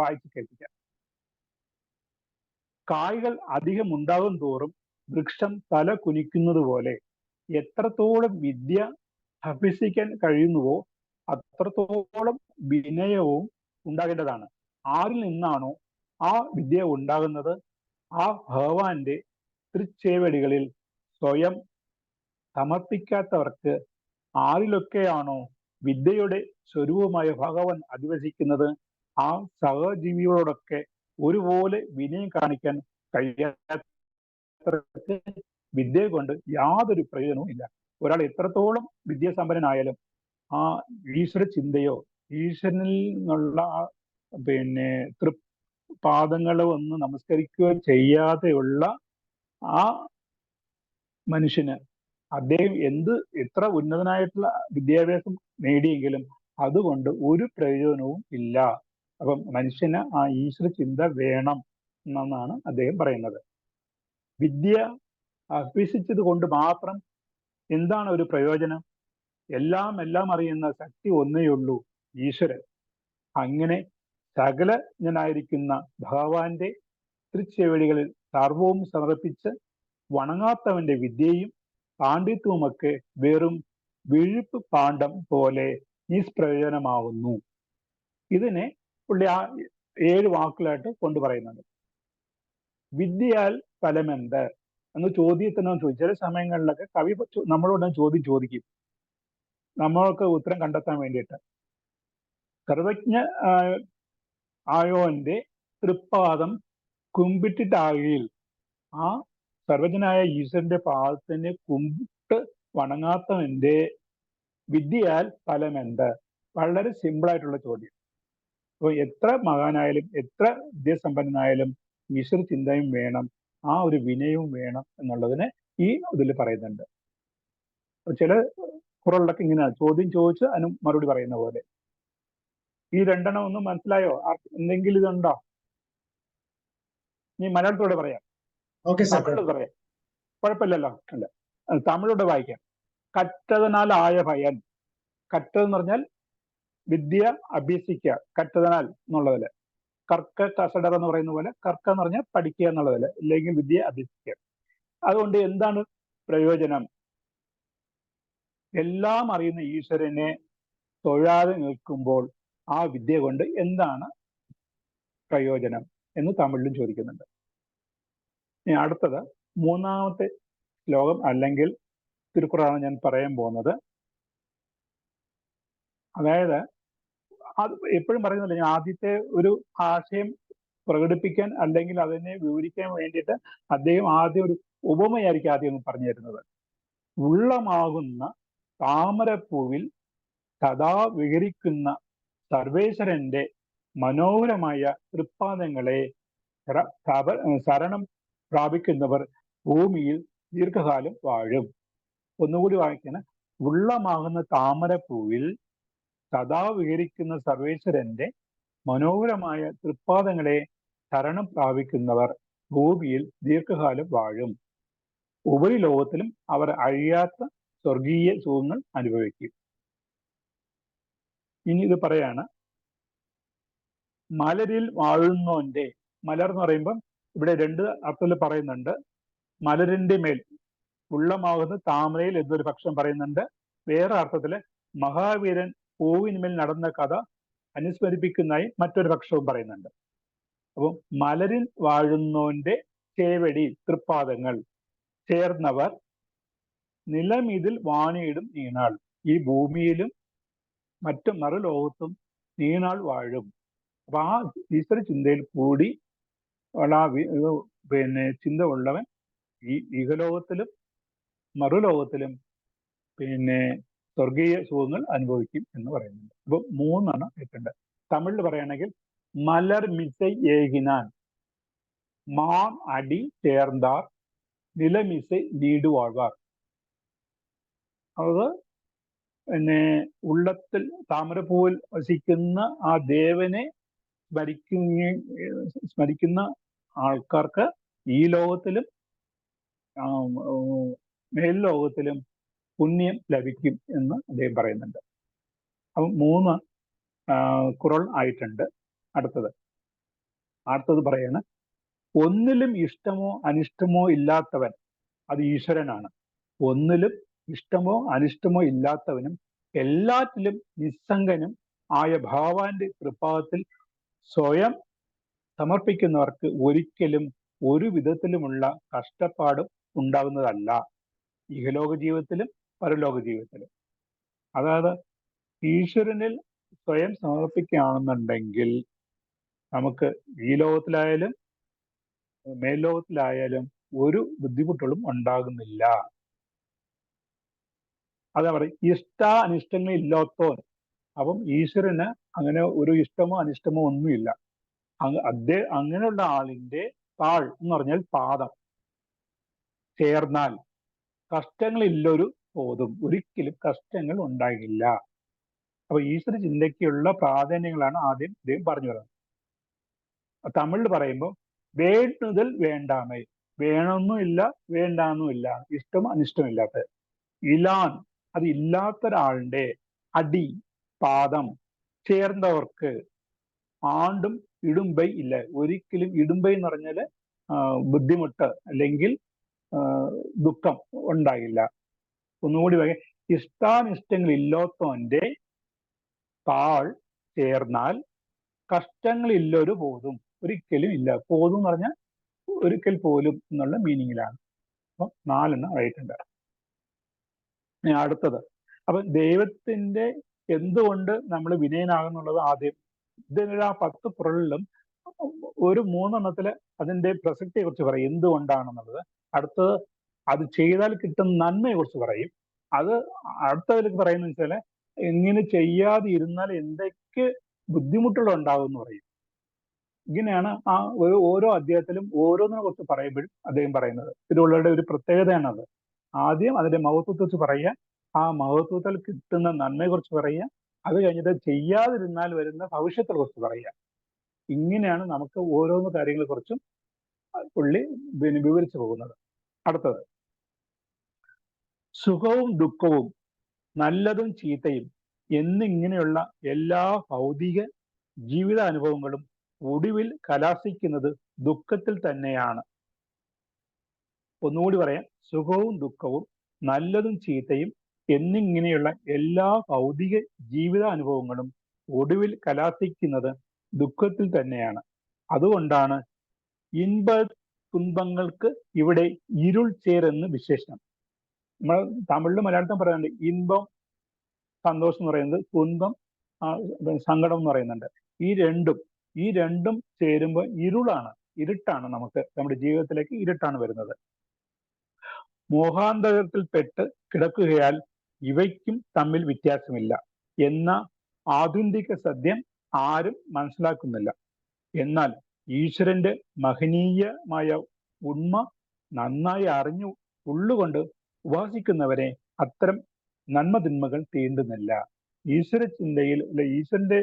വായിച്ച് കേൾപ്പിക്കാം. കായ്കൾ അധികം ഉണ്ടാകും തോറും വൃക്ഷം തല കുനിക്കുന്നത് പോലെ എത്രത്തോളം വിദ്യ അഭ്യസിക്കാൻ കഴിയുന്നുവോ അത്രത്തോളം വിനയവും ഉണ്ടാകേണ്ടതാണ്. ആരിൽ നിന്നാണോ ആ വിദ്യ ഉണ്ടാകുന്നത് ആ ഭഗവാന്റെ തൃച്ചേവടികളിൽ സ്വയം സമർപ്പിക്കാത്തവർക്ക് ആരിലൊക്കെയാണോ വിദ്യയുടെ സ്വരൂപമായ ഭഗവാൻ അധിവസിക്കുന്നത് ആ സഹജീവികളോടൊക്കെ ഒരുപോലെ വിനയം കാണിക്കാൻ കഴിയാത്തവർക്ക് വിദ്യ കൊണ്ട് യാതൊരു പ്രയോജനവും ഇല്ല. ഒരാൾ എത്രത്തോളം വിദ്യാസമ്പന്നനായാലും ആ ഈശ്വര ചിന്തയോ ഈശ്വരനിൽ നിന്നുള്ള പിന്നെ തൃപാദങ്ങളെ ഒന്ന് നമസ്കരിക്കുകയോ ചെയ്യാതെയുള്ള ആ മനുഷ്യന് അദ്ദേഹം എത്ര ഉന്നതനായിട്ടുള്ള വിദ്യാഭ്യാസം നേടിയെങ്കിലും അതുകൊണ്ട് ഒരു പ്രയോജനവും ഇല്ല. അപ്പം മനുഷ്യന് ആ ഈശ്വര ചിന്ത വേണം എന്നാണ് അദ്ദേഹം പറയുന്നത്. വിദ്യ അഭ്യസിച്ചത് കൊണ്ട് മാത്രം എന്താണ് ഒരു പ്രയോജനം? എല്ലാം അറിയുന്ന ശക്തി ഒന്നേയുള്ളൂ, ഈശ്വരൻ. അങ്ങനെ സകലജ്ഞനായിരിക്കുന്ന ഭഗവാന്റെ തൃച്ചെവിളികളിൽ സർവവും സമർപ്പിച്ച് വണങ്ങാത്തവന്റെ വിദ്യയും പാണ്ഡിത്യവുമൊക്കെ വെറും വിഴുപ്പ് പാണ്ഡം പോലെ നിഷ്പ്രയോജനമാവുന്നു. ഇതിനെ പുള്ളി ആ 7 വാക്കുകളായിട്ട് കൊണ്ടുപറയുന്നുണ്ട്. വിദ്യയാൽ ഫലമെന്ത് എന്ന ചോദ്യത്തിന് ചോദിച്ചു. ചില സമയങ്ങളിലൊക്കെ കവി നമ്മളോട് ചോദ്യം ചോദിക്കും, നമ്മൾക്ക് ഉത്തരം കണ്ടെത്താൻ വേണ്ടിയിട്ട്. സർവജ്ഞ ആയോന്റെ തൃപ്പാദം കുമ്പിട്ടിട്ടാകിൽ ആ സർവജ്ഞനായ ഈശ്വരന്റെ പാദത്തിന് കുമ്പിട്ട് വണങ്ങാത്തവന്റെ വിദ്യയാൽ ഫലമെന്ത്? വളരെ സിമ്പിളായിട്ടുള്ള ചോദ്യം. അപ്പോൾ എത്ര മഹാനായാലും എത്ര വിദ്യാസമ്പന്നനായാലും ഈശ്വര ചിന്തയും വേണം, ആ ഒരു വിനയവും വേണം എന്നുള്ളതിന് ഈ ഇതിൽ പറയുന്നുണ്ട്. ചില കുറകളിലൊക്കെ ഇങ്ങനെയാണ്, ചോദ്യം ചോദിച്ച് അതിന് മറുപടി പറയുന്ന പോലെ. ഈ 2 ഒന്നും മനസ്സിലായോ? എന്തെങ്കിലും ഇതുണ്ടോ? നീ മലയാളത്തോടെ പറയാം, തമിഴിലൂടെ പറയാം, കുഴപ്പമില്ലല്ലോ. അല്ല, തമിഴിലൂടെ വായിക്കാം. കറ്റതനാൽ ആയ ഭയൻ. കറ്റതെന്ന് പറഞ്ഞാൽ വിദ്യ അഭ്യസിക്കുക, കറ്റതനാൽ എന്നുള്ളതില്. കർക്ക കസടർ എന്ന് പറയുന്ന പോലെ കർക്ക എന്ന് പറഞ്ഞാൽ പഠിക്കുക എന്നുള്ളതില്, ഇല്ലെങ്കിൽ വിദ്യ അഭ്യസിക്കുക. അതുകൊണ്ട് എന്താണ് പ്രയോജനം? എല്ലാം അറിയുന്ന ഈശ്വരനെ തൊഴാതെ നിൽക്കുമ്പോൾ ആ വിദ്യ കൊണ്ട് എന്താണ് പ്രയോജനം എന്ന് തമിഴിലും ചോദിക്കുന്നുണ്ട്. ഇനി അടുത്തത് 3-ാമത്തെ ശ്ലോകം അല്ലെങ്കിൽ തിരുക്കുറളാണ് ഞാൻ പറയാൻ പോകുന്നത്. അതായത് അത് എപ്പോഴും പറയുന്നില്ല, ഞാൻ ആദ്യത്തെ ഒരു ആശയം പ്രകടിപ്പിക്കാൻ അല്ലെങ്കിൽ അതിനെ വിവരിക്കാൻ വേണ്ടിയിട്ട് അദ്ദേഹം ആദ്യം ഒരു ഉപമയായിരിക്കും ആദ്യം പറഞ്ഞു തരുന്നത്. ഉള്ളമാകുന്ന താമരപ്പൂവിൽ സദാ വിഹരിക്കുന്ന സർവേശ്വരന്റെ മനോഹരമായ തൃപ്പാദങ്ങളെ ശരണം പ്രാപിക്കുന്നവർ ഭൂമിയിൽ ദീർഘകാലം വാഴും. ഒന്നുകൂടി വായിക്കണം. ഉള്ളമാകുന്ന താമരപ്പൂവിൽ സദാ വിഹരിക്കുന്ന സർവേശ്വരന്റെ മനോഹരമായ തൃപ്പാദങ്ങളെ ശരണം പ്രാപിക്കുന്നവർ ഭൂമിയിൽ ദീർഘകാലം വാഴും. ഉപരിലോകത്തിലും അവർ അഴിയാത്ത സ്വർഗീയ സുഖങ്ങൾ അനുഭവിക്കും. ഇനി ഇത് പറയാണ്, മലരിൽ വാഴുന്നോന്റെ. മലർ എന്ന് പറയുമ്പം ഇവിടെ 2 അർത്ഥത്തിൽ പറയുന്നുണ്ട്. മലരിന്റെ മേൽ, ഉള്ളമാകുന്ന താമരയിൽ എന്നൊരു പക്ഷം പറയുന്നുണ്ട്. വേറെ അർത്ഥത്തില് മഹാവീരൻ പൂവിന്മേൽ നടന്ന കഥ അനുസ്മരിപ്പിക്കുന്നതായി മറ്റൊരു പക്ഷവും പറയുന്നുണ്ട്. അപ്പം മലരിൽ വാഴുന്നോന്റെ ചേവടി, തൃപ്പാദങ്ങൾ ചേർന്നവർ നിലമിതിൽ വാണിയിടും നീണാൾ. ഈ ഭൂമിയിലും മറ്റു മറുലോകത്തും നീണാൾ വാഴും. അപ്പൊ ആ ഈശ്വര ചിന്തയിൽ കൂടി ഉള്ള ചിന്ത ഉള്ളവൻ ഈ ഇഹലോകത്തിലും മറുലോകത്തിലും സ്വർഗീയ സുഖങ്ങൾ അനുഭവിക്കും എന്ന് പറയുന്നുണ്ട്. അപ്പൊ 3 കേട്ടിട്ടുണ്ട്. തമിഴിൽ പറയുകയാണെങ്കിൽ മലർ മിസൈ ഏകിനാൻ മാൻ അടി ചേർந்தாർ നിലമിസൈ നീടു വാഴ്വാർ. അത് ഉള്ളത്തിൽ താമരപ്പൂവിൽ വസിക്കുന്ന ആ ദേവനെ സ്മരിക്കുന്ന ആൾക്കാർക്ക് ഈ ലോകത്തിലും മേൽലോകത്തിലും പുണ്യം ലഭിക്കും എന്ന് അദ്ദേഹം പറയുന്നുണ്ട്. അപ്പം 3 കുറൾ ആയിട്ടുണ്ട്. അടുത്തത് പറയാണ്, ഒന്നിലും ഇഷ്ടമോ അനിഷ്ടമോ ഇല്ലാത്തവൻ അത് ഈശ്വരനാണ്. ഒന്നിലും ഇഷ്ടമോ അനിഷ്ടമോ ഇല്ലാത്തവനും എല്ലാറ്റിലും നിസ്സംഗനും ആയ ഭഗവാന്റെ കൃപാത്തിൽ സ്വയം സമർപ്പിക്കുന്നവർക്ക് ഒരിക്കലും ഒരു വിധത്തിലുമുള്ള കഷ്ടപ്പാടും ഉണ്ടാകുന്നതല്ല, ഇഹലോക ജീവിതത്തിലും പരലോക ജീവിതത്തിലും. അതായത് ഈശ്വരനിൽ സ്വയം സമർപ്പിക്കുകയാണെന്നുണ്ടെങ്കിൽ നമുക്ക് ഈ ലോകത്തിലായാലും മേൽലോകത്തിലായാലും ഒരു ബുദ്ധിമുട്ടുകളും ഉണ്ടാകുന്നില്ല. അതാ പറയും, ഇഷ്ടാനിഷ്ടങ്ങൾ ഇല്ലാത്തോൻ അപ്പം ഈശ്വരന് അങ്ങനെ ഒരു ഇഷ്ടമോ അനിഷ്ടമോ ഒന്നുമില്ല. അങ്ങനെയുള്ള ആളിന്റെ താൾ എന്ന് പറഞ്ഞാൽ പാദം ചേർന്നാൽ കഷ്ടങ്ങളില്ലൊരു ബോധം, ഒരിക്കലും കഷ്ടങ്ങൾ ഉണ്ടാകില്ല. അപ്പൊ ഈശ്വര ചിന്തയ്ക്കുള്ള പ്രാധാന്യങ്ങളാണ് ആദ്യം ഇദ്ദേഹം പറഞ്ഞു വരുന്നത്. തമിഴിൽ പറയുമ്പോൾ വേണ്ടുതൽ വേണ്ടാമേ, വേണമെന്നുമില്ല വേണ്ടാന്നുമില്ല, ഇഷ്ടം അനിഷ്ടമില്ലാത്ത ഇലാൻ, അത് ഇല്ലാത്തൊരാളുടെ അടി പാദം ചേർന്നവർക്ക് ആണ്ടും ഇടുമ്പൈ ഇല്ല. ഒരിക്കലും ഇടുമ്പൈ എന്ന് പറഞ്ഞാല് ബുദ്ധിമുട്ട് അല്ലെങ്കിൽ ദുഃഖം ഉണ്ടാകില്ല. ഒന്നുകൂടി പറയാം, ഇഷ്ടാനിഷ്ടങ്ങൾ ഇല്ലാത്തവന്റെ താൾ ചേർന്നാൽ കഷ്ടങ്ങളില്ലൊരു പോതും, ഒരിക്കലും ഇല്ല. പോതും എന്ന് പറഞ്ഞാൽ ഒരിക്കൽ പോലും എന്നുള്ള മീനിങ്ങിലാണ്. അപ്പം 4 ആയിട്ടുണ്ട്. അടുത്തത്, അപ്പൊ ദൈവത്തിന്റെ എന്തുകൊണ്ട് നമ്മൾ വിനയനാകുന്നുള്ളത് ആദ്യം ഇതിന് ആ 10 പുറളിലും ഒരു 3 അതിന്റെ പ്രസക്തിയെ കുറിച്ച് പറയും, എന്തുകൊണ്ടാണെന്നുള്ളത്. അടുത്തത് അത് ചെയ്താൽ കിട്ടുന്ന നന്മയെ കുറിച്ച് പറയും. അത് അടുത്തതിലേക്ക് പറയുന്നത് വെച്ചാല് എങ്ങനെ ചെയ്യാതെ ഇരുന്നാൽ എന്തൊക്കെ ബുദ്ധിമുട്ടുകൾ ഉണ്ടാകും എന്ന് പറയും. ഇങ്ങനെയാണ് ആ ഓരോ അധ്യായത്തിലും ഓരോന്നിനെ കുറിച്ച് പറയുമ്പോഴും അദ്ദേഹം പറയുന്നത്. തിരുവള്ളുവരുടെ ഒരു പ്രത്യേകതയാണ് അത്. ആദ്യം അതിന്റെ മഹത്വത്തെ കുറിച്ച് പറയുക, ആ മഹത്വത്തിൽ കിട്ടുന്ന നന്മയെ കുറിച്ച് പറയുക, അത് കഴിഞ്ഞിട്ട് ചെയ്യാതിരുന്നാൽ വരുന്ന ഭവിഷ്യത്തെ കുറിച്ച് പറയുക. ഇങ്ങനെയാണ് നമുക്ക് ഓരോന്ന് കാര്യങ്ങളെ കുറിച്ചും പുള്ളി വിവരിച്ചു പോകുന്നത്. അടുത്തത്, സുഖവും ദുഃഖവും നല്ലതും ചീത്തയും എന്നിങ്ങനെയുള്ള എല്ലാ ഭൗതിക ജീവിതാനുഭവങ്ങളും ഒടുവിൽ കലാശിക്കുന്നത് ദുഃഖത്തിൽ തന്നെയാണ്. ഒന്നുകൂടി പറയാം, സുഖവും ദുഃഖവും നല്ലതും ചീത്തയും എന്നിങ്ങനെയുള്ള എല്ലാ ഭൗതിക ജീവിതാനുഭവങ്ങളും ഒടുവിൽ കലാശിക്കുന്നത് ദുഃഖത്തിൽ തന്നെയാണ്. അതുകൊണ്ടാണ് ഇൻപ തുன்பങ്ങൾക്ക് ഇവിടെ ഇരുൾ ചേരെന്ന് വിശേഷണം. നമ്മൾ തമിഴിലും മലയാളത്തിലും പറയുന്നുണ്ട്, ഇൻപം സന്തോഷം എന്ന് പറയുന്നത്, തുன்பം സങ്കടം എന്ന് പറയുന്നുണ്ട്. ഈ രണ്ടും ചേരുമ്പോൾ ഇരുട്ടാണ് നമുക്ക് നമ്മുടെ ജീവിതത്തിലേക്ക് ഇരുട്ടാണ് വരുന്നത്. മോഹാന്തരത്തിൽപ്പെട്ട് കിടക്കുകയാൽ ഇവയ്ക്കും തമ്മിൽ വ്യത്യാസമില്ല എന്ന ആധുനിക സത്യം ആരും മനസ്സിലാക്കുന്നില്ല. എന്നാൽ ഈശ്വരന്റെ മഹനീയമായ ഉണ്മ നന്നായി അറിഞ്ഞു ഉള്ളുകൊണ്ട് ഉപാസിക്കുന്നവരെ അത്തരം നന്മതിന്മകൾ തീണ്ടുന്നില്ല. ഈശ്വര ചിന്തയിൽ അല്ലെ ഈശ്വരന്റെ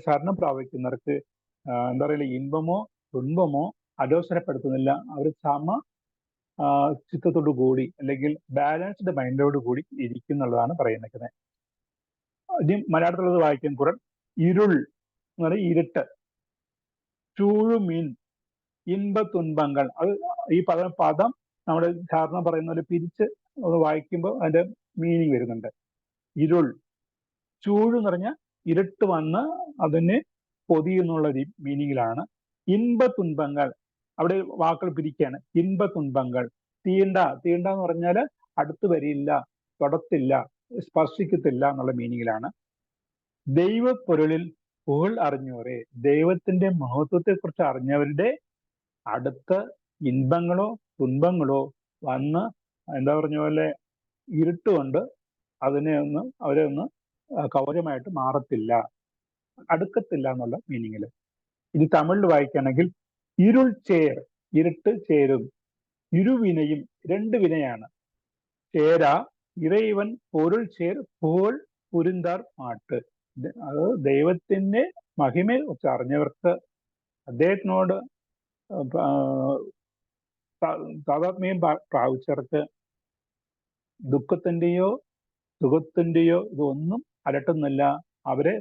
ശരണം പ്രാപിക്കുന്നവർക്ക് എന്താ പറയുക, ഇൻപമോ തുன்பമോ അലോസരപ്പെടുത്തുന്നില്ല. അവർ ചിത്തത്തോടു കൂടി അല്ലെങ്കിൽ ബാലൻസ്ഡ് മൈൻഡോട് കൂടി ഇരിക്കുന്നുള്ളതാണ് പറയുന്നത്. ഇനി മലയാളത്തിലുള്ളത് വായിക്കാൻ കുറൻ. ഇരുൾ എന്ന് പറയുന്നത് ഇരുട്ട്, ചൂഴുമീൻ ഇൻപ തുன்பങ്ങൾ. അത് ഈ പദം നമ്മുടെ ധാരണ പറയുന്ന പോലെ പിരിച്ച് വായിക്കുമ്പോൾ അതിന്റെ മീനിങ് വരുന്നുണ്ട്. ഇരുൾ, ചൂഴ് എന്ന് പറഞ്ഞാൽ ഇരുട്ട് വന്ന് അതിനെ പൊതിയെന്നുള്ള മീനിങ്ങിലാണ്. ഇൻപ തുன்பങ്ങൾ, അവിടെ വാക്കുകൾ പിരിക്കുകയാണ്. ഇൻപ തുன்பങ്ങൾ, തീണ്ട എന്ന് പറഞ്ഞാല് അടുത്ത് വരില്ല, തൊടത്തില്ല, സ്പർശിക്കത്തില്ല എന്നുള്ള മീനിങ്ങിലാണ്. ദൈവപ്പൊരുളിൽ പുകൾ അറിഞ്ഞവരെ, ദൈവത്തിന്റെ മഹത്വത്തെ കുറിച്ച് അറിഞ്ഞവരുടെ അടുത്ത ഇൻപങ്ങളോ തുன்பങ്ങളോ വന്ന് എന്താ പറഞ്ഞ പോലെ ഇരുട്ടുകൊണ്ട് അവരെ ഒന്ന് കവചമായിട്ട് മാറത്തില്ല, അടുക്കത്തില്ല എന്നുള്ള മീനിങ്ങിൽ. ഇനി തമിഴിൽ വായിക്കുകയാണെങ്കിൽ ഇരുൾ ചേർ, ഇരുട്ട് ചേരും, ഇരുവിനയും, 2 വിനയാണ്, ചേരാ ഇറൈവൻ പൊരുൾ ചേർ പുകൾ പുരിന്താർ മാട്ട്. അത് ദൈവത്തിന്റെ മഹിമയെ കുറിച്ച് അറിഞ്ഞവർക്ക്, അദ്ദേഹത്തിനോട് താതാത്മ്യം പ്രാപിച്ചവർക്ക് ദുഃഖത്തിന്റെയോ സുഖത്തിന്റെയോ ഇതൊന്നും അലട്ടുന്നില്ല. അവരെ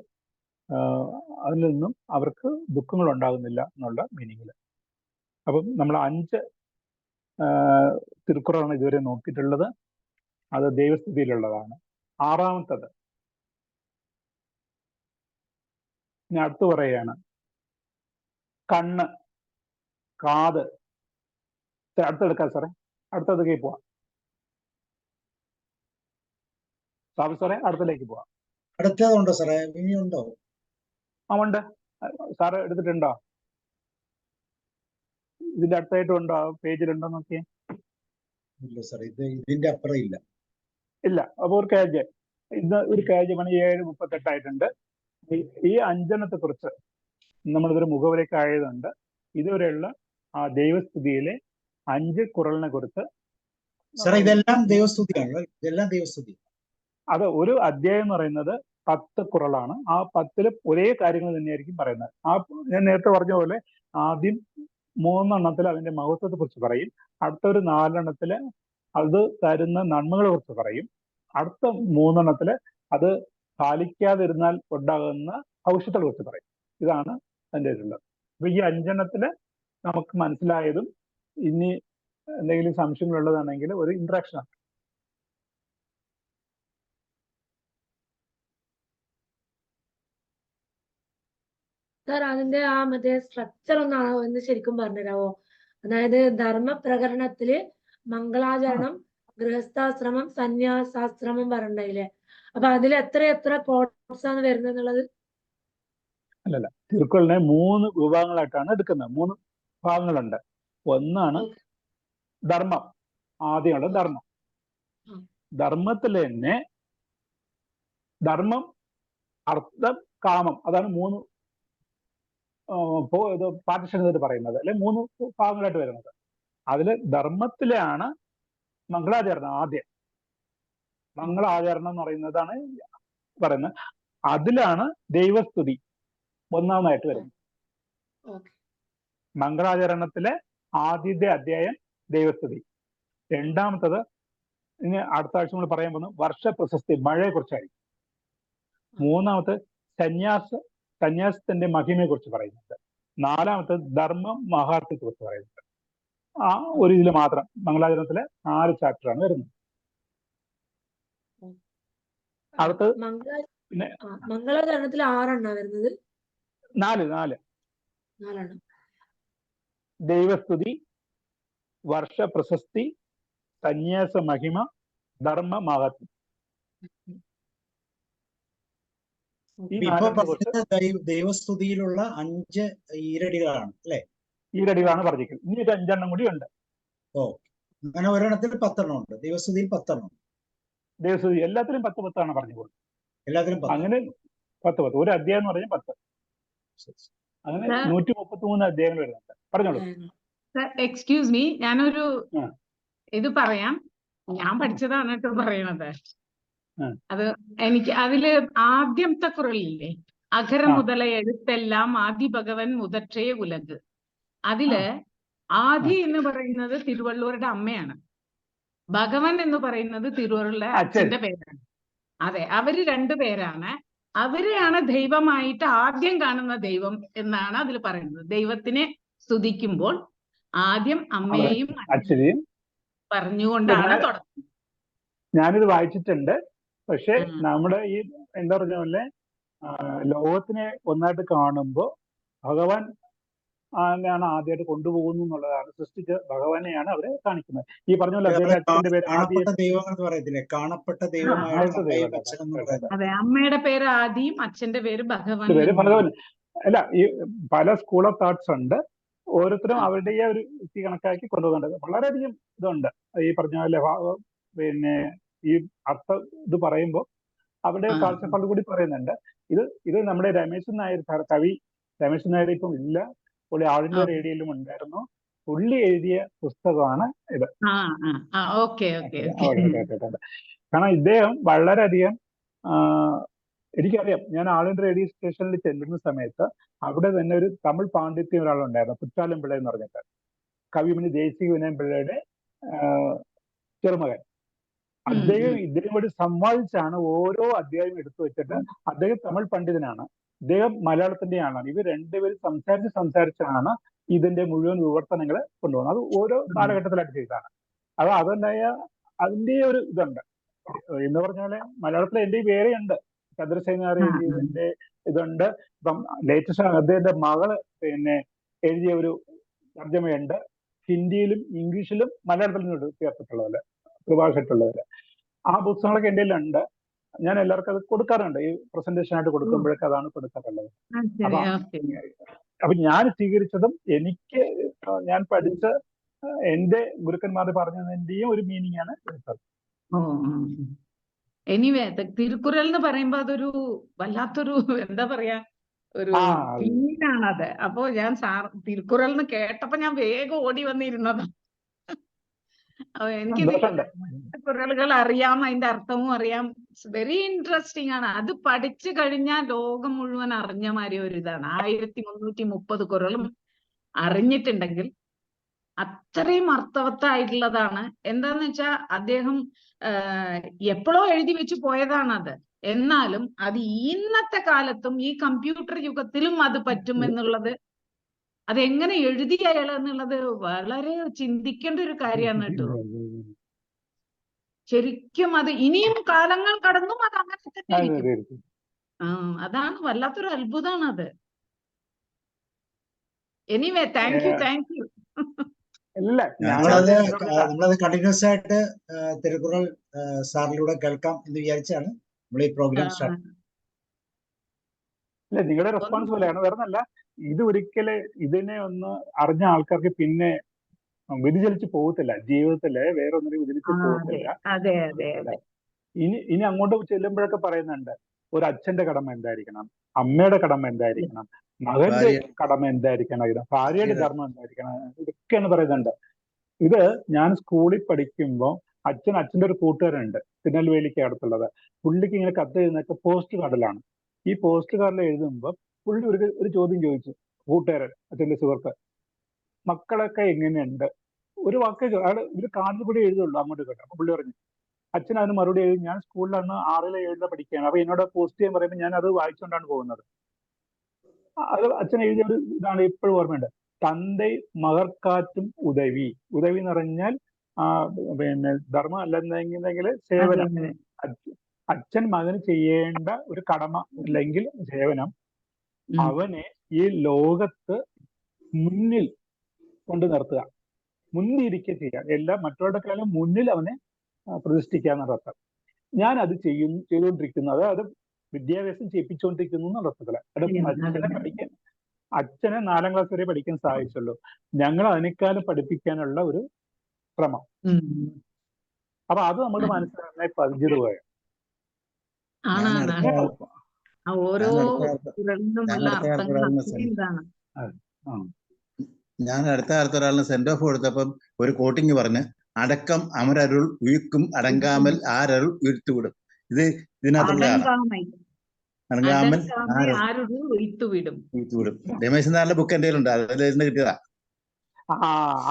അതിൽ നിന്നും അവർക്ക് ദുഃഖങ്ങൾ ഉണ്ടാകുന്നില്ല എന്നുള്ള മീനിങ്ങിൽ. അപ്പം നമ്മൾ 5 തിരുക്കുറളാണ് ഇതുവരെ നോക്കിയിട്ടുള്ളത്. അത് ദൈവസ്ഥിതിയിലുള്ളതാണ്. 6ാമത്തത് ഇനി അടുത്ത് പറയുകയാണ്, കണ്ണ്, കാത്. അടുത്തെടുക്കാം സാറേ, അടുത്തതൊക്കെ പോവാം. സാറേ അടുത്തിലേക്ക് പോവാം. അടുത്തതുണ്ടോ സാറേ? ഇനിയുണ്ടോ? ഉണ്ട് സാറ് എടുത്തിട്ടുണ്ടോ? ഇതിന്റെ അടുത്തായിട്ടുണ്ടോ? പേജിലുണ്ടോ നോക്കിയേ. ഇല്ല സാറേ, ഇതിന്റെ അപ്പുറം ഇല്ല. അപ്പൊ ഒരു പേജ്, ഇന്ന് ഒരു പേജ് പണി 7:38 ആയിട്ടുണ്ട്. ഈ അഞ്ചെണ്ണത്തെ കുറിച്ച് നമ്മളിതൊരു മുഖവരക്കായതുകൊണ്ട് ഇതുവരെയുള്ള ആ ദൈവസ്തുതിയിലെ 5 കുറളിനെ കുറിച്ച് സാറേ ഇതെല്ലാം ദൈവസ്തുതിയാണല്ലോ, ഇതെല്ലാം ദൈവസ്തുതി. അത് ഒരു അധ്യായം എന്ന് പറയുന്നത് 10 കുറളാണ്. ആ 10 ഒരേ കാര്യങ്ങൾ തന്നെയായിരിക്കും പറയുന്നത്. ഞാൻ നേരത്തെ പറഞ്ഞ പോലെ ആദ്യം 3 അതിന്റെ മഹത്വത്തെ കുറിച്ച് പറയും, അടുത്ത ഒരു 4 അത് തരുന്ന നന്മകളെ കുറിച്ച് പറയും, അടുത്ത 3 അത് പാലിക്കാതിരുന്നാൽ ഉണ്ടാകുന്ന ഭവിഷ്യത്തെ കുറിച്ച് പറയും. ഇതാണ് അതിൻ്റെ ഉള്ളത്. അപ്പൊ ഈ 5 നമുക്ക് മനസ്സിലായതും ഇനി എന്തെങ്കിലും സംശയങ്ങളുള്ളതാണെങ്കിൽ ഒരു ഇൻട്രാക്ഷൻ ആണ്. സാർ അതിന്റെ ആ മറ്റേ സ്ട്രക്ചർ ഒന്ന് ശരിക്കും പറഞ്ഞുതരാവോ? അതായത് ധർമ്മപ്രകരണത്തില് മംഗളാചരണം, ഗൃഹസ്ഥാശ്രമം, സന്യാസാശ്രമം പറഞ്ഞില്ലേ? അപ്പൊ അതിൽ എത്ര കോഡ്സ് ആണ് വരുന്നത് എന്നുള്ളത്? അല്ലല്ല, തിരുക്കുറളിനെ 3 വിഭാഗങ്ങളായിട്ടാണ് എടുക്കുന്നത്. 3 ഭാഗങ്ങളുണ്ട്. ഒന്നാണ് ധർമ്മം. ആദ്യമുള്ള ധർമ്മം. ധർമ്മത്തിൽ തന്നെ ധർമ്മം, അർത്ഥം, കാമം, അതാണ് 3 പാർട്ടിഷൻ ആയിട്ട് പറയുന്നത്, അല്ലെ 3 ഭാഗങ്ങളായിട്ട് വരുന്നത്. അതില് ധർമ്മത്തിലാണ് മംഗളാചരണം. ആദ്യം മംഗളാചരണം എന്ന് പറയുന്നതാണ് പറയുന്നത്. അതിലാണ് ദൈവസ്തുതി ഒന്നാമതായിട്ട് വരുന്നത്. മംഗളാചരണത്തിലെ ആദ്യത്തെ അധ്യായം ദൈവസ്തുതി. രണ്ടാമത്തത് ഇനി അടുത്ത ആഴ്ച നമ്മൾ പറയാൻ പോകുന്നത് വർഷ പ്രശസ്തി, മഴയെ കുറിച്ചായിരിക്കും. മൂന്നാമത്തെ സന്യാസത്തിന്റെ മഹിമയെ കുറിച്ച് പറയുന്നുണ്ട്. നാലാമത്തത് ധർമ്മ മഹാത്മ്യത്തെ കുറിച്ച് പറയുന്നുണ്ട്. ആ ഒരു ഇതിൽ മാത്രം മംഗളാചരണത്തിലെ 4 ചാപ്റ്ററാണ് വരുന്നത്. അടുത്ത് പിന്നെ മംഗളാചരണത്തിൽ 6 വരുന്നത്. 4 ദൈവസ്തുതി, വർഷ പ്രശസ്തി, സന്യാസ മഹിമ, ധർമ്മ മഹാത്മ്യം. ദൈവസ്തുതിയിലുള്ള 5 ഈരടികളാണ് അല്ലെ? ഈരടികളാണ് പറഞ്ഞിരിക്കുന്നത്. ഇനി ഒരു 5 കൂടി ഉണ്ട്. ഓ, അങ്ങനെ ഒരെണ്ണത്തിൽ 10 ഉണ്ട്. ദൈവസ്തുതിയിൽ 10 ദൈവസ്തുതി എല്ലാത്തിലും 10 ആണ് പറഞ്ഞുകൊള്ളു. എല്ലാത്തിലും അങ്ങനെ 10 ഒരു അധ്യായം എന്ന് പറഞ്ഞാൽ 10. അങ്ങനെ 133 അധ്യായങ്ങൾ വരുന്നുണ്ട്. പറഞ്ഞോളൂ. എക്സ്ക്യൂസ് മീ, ഞാനൊരു ഇത് പറയാം. ഞാൻ പഠിച്ചതാണ് കേട്ടോ പറയണത്. അത് എനിക്ക് അതില് ആദ്യത്തെ കുറളില്ലേ, അഖര മുതല എഴുത്തെല്ലാം ആദി ഭഗവൻ മുതற்றേ ഉലക്, അതില് ആദി എന്ന് പറയുന്നത് തിരുവള്ളുവരുടെ അമ്മയാണ്. ഭഗവൻ എന്ന് പറയുന്നത് തിരുവള്ളുവരുടെ അച്ഛന്റെ പേരാണ്. അതെ, അവര് 2 പേരാണ്. അവരെയാണ് ദൈവമായിട്ട് ആദ്യം കാണുന്ന ദൈവം എന്നാണ് അതിൽ പറയുന്നത്. ദൈവത്തിനെ സ്തുതിക്കുമ്പോൾ ആദ്യം അമ്മയെയും അച്ഛനെയും പറഞ്ഞുകൊണ്ടാണ് തുടങ്ങുന്നത്. ഞാനിത് വായിച്ചിട്ടുണ്ട്. പക്ഷെ നമ്മുടെ ഈ എന്താ പറഞ്ഞ പോലെ ലോകത്തിനെ ഒന്നായിട്ട് കാണുമ്പോൾ ഭഗവാൻ ആണ് ആദ്യമായിട്ട് കൊണ്ടുപോകുന്നു എന്നുള്ളതാണ്. സൃഷ്ടിച്ച ഭഗവാനെയാണ് അവരെ കാണിക്കുന്നത്. ഈ പറഞ്ഞ പോലെ അച്ഛന്റെ പേര് അതെ, അമ്മയുടെ പേര് ആദിയും അച്ഛന്റെ പേര് ഭഗവാൻ. അല്ല, ഈ പല സ്കൂൾ ഓഫ് തോട്ട്സ് ഉണ്ട്. ഓരോരുത്തരും അവരുടെ ഒരു യുക്തി കണക്കാക്കി കൊണ്ടുപോകുന്നുണ്ട്. വളരെയധികം ഇതുണ്ട്. ഈ പറഞ്ഞ പോലെ പിന്നെ ഈ അർത്ഥം ഇത് പറയുമ്പോൾ അവിടെ കാഴ്ചപ്പാട് കൂടി പറയുന്നുണ്ട്. ഇത് നമ്മുടെ രമേശൻ നായർ, കവി രമേശൻ നായർ ഇപ്പം ഇല്ല, പുള്ളി ആൾ ഇന്ത്യ റേഡിയോയിലും ഉണ്ടായിരുന്നു. പുള്ളി എഴുതിയ പുസ്തകമാണ് ഇത്. കാരണം ഇദ്ദേഹം വളരെയധികം എനിക്കറിയാം. ഞാൻ ആൾ ഇന്ത്യ റേഡിയോ സ്റ്റേഷനിൽ ചെല്ലുന്ന സമയത്ത് അവിടെ തന്നെ ഒരു തമിഴ് പാണ്ഡിത്യം ഒരാളുണ്ടായിരുന്നു, കുറ്റാലം പിള്ള എന്ന് പറഞ്ഞിട്ട്, കവിമണി ദേശിക വിനയൻ പിള്ളയുടെ ചെറുമകൻ. അദ്ദേഹം കൂടി സംവാദിച്ചാണ് ഓരോ അധ്യായം എടുത്തു വെച്ചിട്ട്. അദ്ദേഹം തമിഴ് പണ്ഡിതനാണ്, ഇദ്ദേഹം മലയാളത്തിന്റെ ആളാണ്. ഇവർ 2 പേരും സംസാരിച്ചാണ് ഇതിന്റെ മുഴുവൻ വിവർത്തനങ്ങൾ കൊണ്ടുപോകുന്നത്. അത് ഓരോ കാലഘട്ടത്തിലായിട്ട് ചെയ്തതാണ്. അതുണ്ടായ അതിന്റെ ഒരു ഇതുണ്ട് എന്ന് പറഞ്ഞാല് മലയാളത്തിൽ എൻ്റെ വേറെ ഉണ്ട്, ചന്ദ്രസേനാർ എഴുതിയതിന്റെ ഇതുണ്ട്. ഇപ്പം ലേറ്റസ്റ്റ് അദ്ദേഹത്തിന്റെ മകള് പിന്നെ എഴുതിയ ഒരു തർജ്ജമയുണ്ട്. ഹിന്ദിയിലും ഇംഗ്ലീഷിലും മലയാളത്തിലും ചേർത്തിട്ടുള്ളതല്ല, പ്രഭാഷപ്പെട്ടുള്ളതല്ല. ആ പുസ്തകങ്ങളൊക്കെ എൻ്റെ ഉണ്ട്. ഞാൻ എല്ലാവർക്കും അത് കൊടുക്കാറുണ്ട്. ഈ പ്രസന്റേഷൻ ആയിട്ട് കൊടുക്കുമ്പോഴൊക്കെ അതാണ് കൊടുക്കാറുള്ളത്. അപ്പൊ ഞാൻ സ്വീകരിച്ചതും എനിക്ക് ഞാൻ പഠിച്ച എൻ്റെ ഗുരുക്കന്മാർ പറഞ്ഞതിന്റെയും ഒരു മീനിങ് ആണ് എടുത്തത്. എനിവേ തിരുക്കുറൽ എന്ന് പറയുമ്പോ അതൊരു വല്ലാത്തൊരു എന്താ പറയാ ഒരു ആ ഫീലാണത്. അപ്പോ ഞാൻ തിരുക്കുറൽ എന്ന് കേട്ടപ്പോ ഞാൻ വേഗം ഓടി വന്നിരുന്നതാ. എനിക്കിത് സന്തോഷമുണ്ട്. തിരുക്കുറളുകൾ അറിയാം, അതിന്റെ അർത്ഥവും അറിയാം. വെരി ഇൻട്രസ്റ്റിംഗ് ആണ്. അത് പഠിച്ചു കഴിഞ്ഞാൽ ലോകം മുഴുവൻ അറിഞ്ഞ മാതിരി ഒരു ഇതാണ്. 1330 കുറളും അറിഞ്ഞിട്ടുണ്ടെങ്കിൽ അത്രയും അർത്ഥവത്തായിട്ടുള്ളതാണ്. എന്താന്ന് വെച്ചാൽ അദ്ദേഹം എപ്പോഴോ എഴുതി വെച്ച് പോയതാണത്. എന്നാലും അത് ഇന്നത്തെ കാലത്തും ഈ കമ്പ്യൂട്ടർ യുഗത്തിലും അത് പറ്റും എന്നുള്ളത്, അതെങ്ങനെ എഴുതി അയാൾ എന്നുള്ളത് വളരെ ചിന്തിക്കേണ്ട ഒരു കാര്യമാണ് കേട്ടോ. ശരിക്കും അത് ഇനിയും കാലങ്ങൾ കടന്നും അത് അങ്ങനെ തന്നെ ഇരിക്കും. അതാണ് വല്ലാത്തൊരു അത്ഭുതമാണ് അത്. Anyway thank you. ഇല്ല, നമ്മളത് കണ്ടിന്യൂസ് ആയിട്ട് തിരുക്കുറൾ സാറിലൂടെ കേൾക്കാം എന്ന് വിചാരിച്ചാണ് നമ്മൾ ഈ പ്രോഗ്രാം സ്റ്റാർട്ട്. ഇല്ല, നിങ്ങളുടെ റെസ്പോൺസ് പോലെയാണ്. വേറൊന്നല്ല, ഇത് ഒരിക്കല് ഇതിനെ ഒന്ന് അറിഞ്ഞ ആൾക്കാർക്ക് പിന്നെ വ്യതിചലിച്ച് പോകത്തില്ല. ജീവിതത്തില് വേറെ ഒന്നിനും വ്യതിചലിച്ച് പോകത്തില്ല. ഇനി അങ്ങോട്ട് ചെല്ലുമ്പോഴൊക്കെ പറയുന്നുണ്ട്, ഒരു അച്ഛന്റെ കടമ എന്തായിരിക്കണം, അമ്മയുടെ കടമ എന്തായിരിക്കണം, മകന്റെ കടമ എന്തായിരിക്കണം, ഭാര്യയുടെ ധർമ്മം എന്തായിരിക്കണം, ഇതൊക്കെയാണ് പറയുന്നുണ്ട്. ഇത് ഞാൻ സ്കൂളിൽ പഠിക്കുമ്പോൾ അച്ഛൻ്റെ ഒരു കൂട്ടുകാരുണ്ട് തിരുനെൽവേലിക്ക് അടുത്തുള്ളത്. പുള്ളിക്ക് ഇങ്ങനെ കത്ത് എഴുതുന്നൊക്കെ പോസ്റ്റ് കാർഡിലാണ്. ഈ പോസ്റ്റ് കാർഡിൽ എഴുതുമ്പോൾ പുള്ളി ഒരു ചോദ്യം ചോദിച്ചു, കൂട്ടുകാരൻ, അച്ഛൻ്റെ സുഹൃത്ത്, മക്കളൊക്കെ എങ്ങനെയുണ്ട്, ഒരു വാക്ക് അയാൾ ഒരു കാർഡിൽ കൂടി എഴുതുള്ളൂ അങ്ങോട്ട് കേട്ടോ. അപ്പൊ പുള്ളി പറഞ്ഞു, അച്ഛൻ അതിന് മറുപടി എഴുതി, ഞാൻ സ്കൂളിലാണ് 6 7 പഠിക്കുകയാണ്, അപ്പൊ എന്നോട് പോസ്റ്റ് ചെയ്യാൻ പറയുമ്പോൾ ഞാൻ അത് വായിച്ചുകൊണ്ടാണ് പോകുന്നത്. അത് അച്ഛൻ എഴുതിയ ഒരു ഇതാണ് ഇപ്പോഴും ഓർമ്മയുണ്ട്. തന്தை മകർക്കാറ്റും ഉദവി. ഉദവി എന്ന് പറഞ്ഞാൽ പിന്നെ ധർമ്മം അല്ലെന്നെങ്കിൽ സേവനം. അച്ഛൻ മകന് ചെയ്യേണ്ട ഒരു കടമ അല്ലെങ്കിൽ സേവനം അവനെ ഈ ലോകത്ത് മുന്നിൽ കൊണ്ടു നിർത്തുക, മുന്നിരിക്കുക ചെയ്യുക, എല്ലാം മറ്റുള്ളവരുടെ കാലം മുന്നിൽ അവനെ പ്രതിഷ്ഠിക്കുക എന്നുള്ള അർത്ഥം. ഞാൻ അത് ചെയ്തുകൊണ്ടിരിക്കുന്നു. അതായത് വിദ്യാഭ്യാസം ചെയ്യിപ്പിച്ചുകൊണ്ടിരിക്കുന്നു എന്നുള്ള അർത്ഥത്തില്. അച്ഛനെ 4ാം ക്ലാസ് വരെ പഠിക്കാൻ സഹായിച്ചുള്ളൂ, ഞങ്ങൾ അതിനേക്കാളും പഠിപ്പിക്കാനുള്ള ഒരു ശ്രമം. അപ്പൊ അത് നമ്മുടെ മനസ്സിൽ നന്നായി പതിഞ്ഞത് പോയ ഞാൻ അടുത്ത കാലത്ത് ഒരാളിന് സെന്റ് ഓഫ് കൊടുത്തപ്പം ഒരു കോട്ടിങ് പറഞ്ഞ്, അടക്കം അമരരുൾ ഉയിക്കും അടങ്കാമൽ ആരരുൾ ഉയർത്തുവിടും. ഇത് ഇതിനകത്തുള്ള രമേശൻ നായരുടെ ബുക്ക് എന്റെ കയ്യിലുണ്ട്, അതിൽ കിട്ടിയതാ.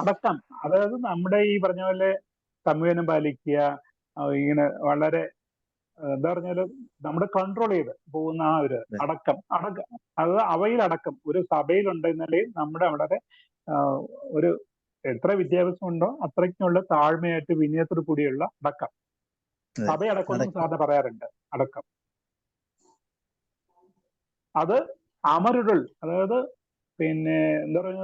അടക്കം, അതായത് നമ്മുടെ ഈ പറഞ്ഞ പോലെ സംവിധാനം പാലിക്കുക, ഇങ്ങനെ വളരെ എന്താ പറഞ്ഞാല് നമ്മുടെ കൺട്രോൾ ചെയ്ത് പോകുന്ന ആ ഒരു അടക്കം, അത് അവയിലടക്കം ഒരു സഭയിലുണ്ടെന്നാലേ നമ്മുടെ വളരെ ഒരു എത്ര വിദ്യാഭ്യാസം ഉണ്ടോ അത്രയ്ക്കുള്ള താഴ്മയായിട്ട് വിനയത്തോടു കൂടിയുള്ള അടക്കം. സഭയടക്കം എന്നും സാധാരണ പറയാറുണ്ട്, അടക്കം. അത് അമരുകൾ, അതായത് പിന്നെ എന്താ പറഞ്ഞ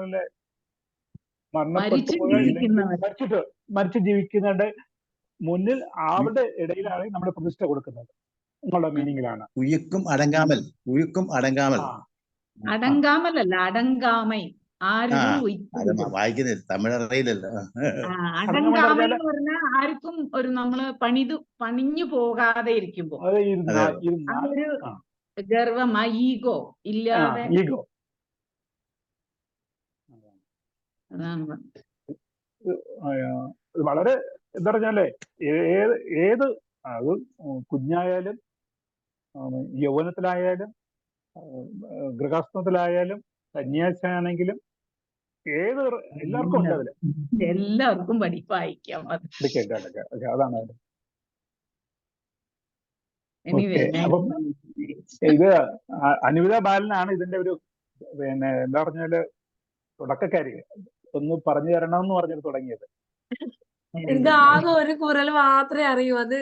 മരിച്ചു ജീവിക്കുന്നവരുടെ മുന്നിൽ അവരുടെ ഇടയിലാണ് നമ്മൾ പ്രതിഷ്ഠ കൊടുക്കുന്നത് എന്നുള്ള മീനിങ്ങിലാണ്. ഉയിക്കും അടങ്കാമൽ, ഉയിക്കും അടങ്കാമൽ, അടങ്കാമലല്ല അടങ്കാമൈ. വായിക്കുന്നില്ല, തമിഴ് അറിയില്ലല്ലോ. അടങ്കാമൽ എന്ന് പറഞ്ഞാൽ ആർക്കും ഒരു നമ്മള് പണിഞ്ഞു പോകാതെ ഇരിക്കുമ്പോ ഒരു ഗർവം, ഈഗോ ഇല്ലാതെ. ഈഗോ വളരെ എന്താ പറഞ്ഞാലേ ഏത് അത് കുഞ്ഞായാലും യൗവനത്തിലായാലും ഗൃഹസ്ഥത്തിലായാലും സന്യാസിയാണെങ്കിലും എല്ലാവർക്കും ഉണ്ട് അതില്. എല്ലാവർക്കും വായിക്കാം. അതാണ് ഇത് അനുവിത ബാലനാണ് ഇതിന്റെ ഒരു പിന്നെ എന്താ പറഞ്ഞാല് തുടക്കക്കാരി. ഒന്ന് പറഞ്ഞു തരണമെന്ന് പറഞ്ഞിട്ട് തുടങ്ങിയത്. എനിക്ക് ആകെ ഒരു കുറൽ മാത്രമേ അറിയൂ, അത്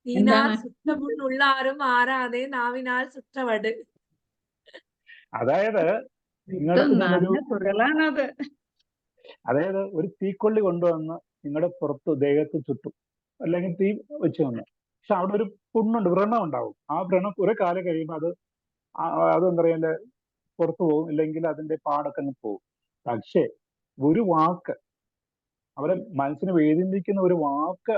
നീനാൽ സുറ്റമുള്ളാരും ആരാതെ നാവിനാൽ സുറ്റവട്. അതായത് അതായത് ഒരു തീക്കൊള്ളി കൊണ്ടുവന്ന് നിങ്ങളുടെ പുറത്ത് ദേഹത്ത് ചുറ്റും, അല്ലെങ്കിൽ തീ വെച്ച് വന്നു, പക്ഷെ അവിടെ ഒരു പുണ്ണുണ്ട്, വ്രണം ഉണ്ടാവും. ആ വ്രണം കുറെ കാലം കഴിയുമ്പോൾ അതെന്താ പറയാ പുറത്തു പോകും, ഇല്ലെങ്കിൽ അതിന്റെ പാടൊക്കെ അങ്ങ് പോകും. പക്ഷേ ഒരു വാക്ക്, അവരെ മനസ്സിന് വേദനിപ്പിക്കുന്ന ഒരു വാക്ക്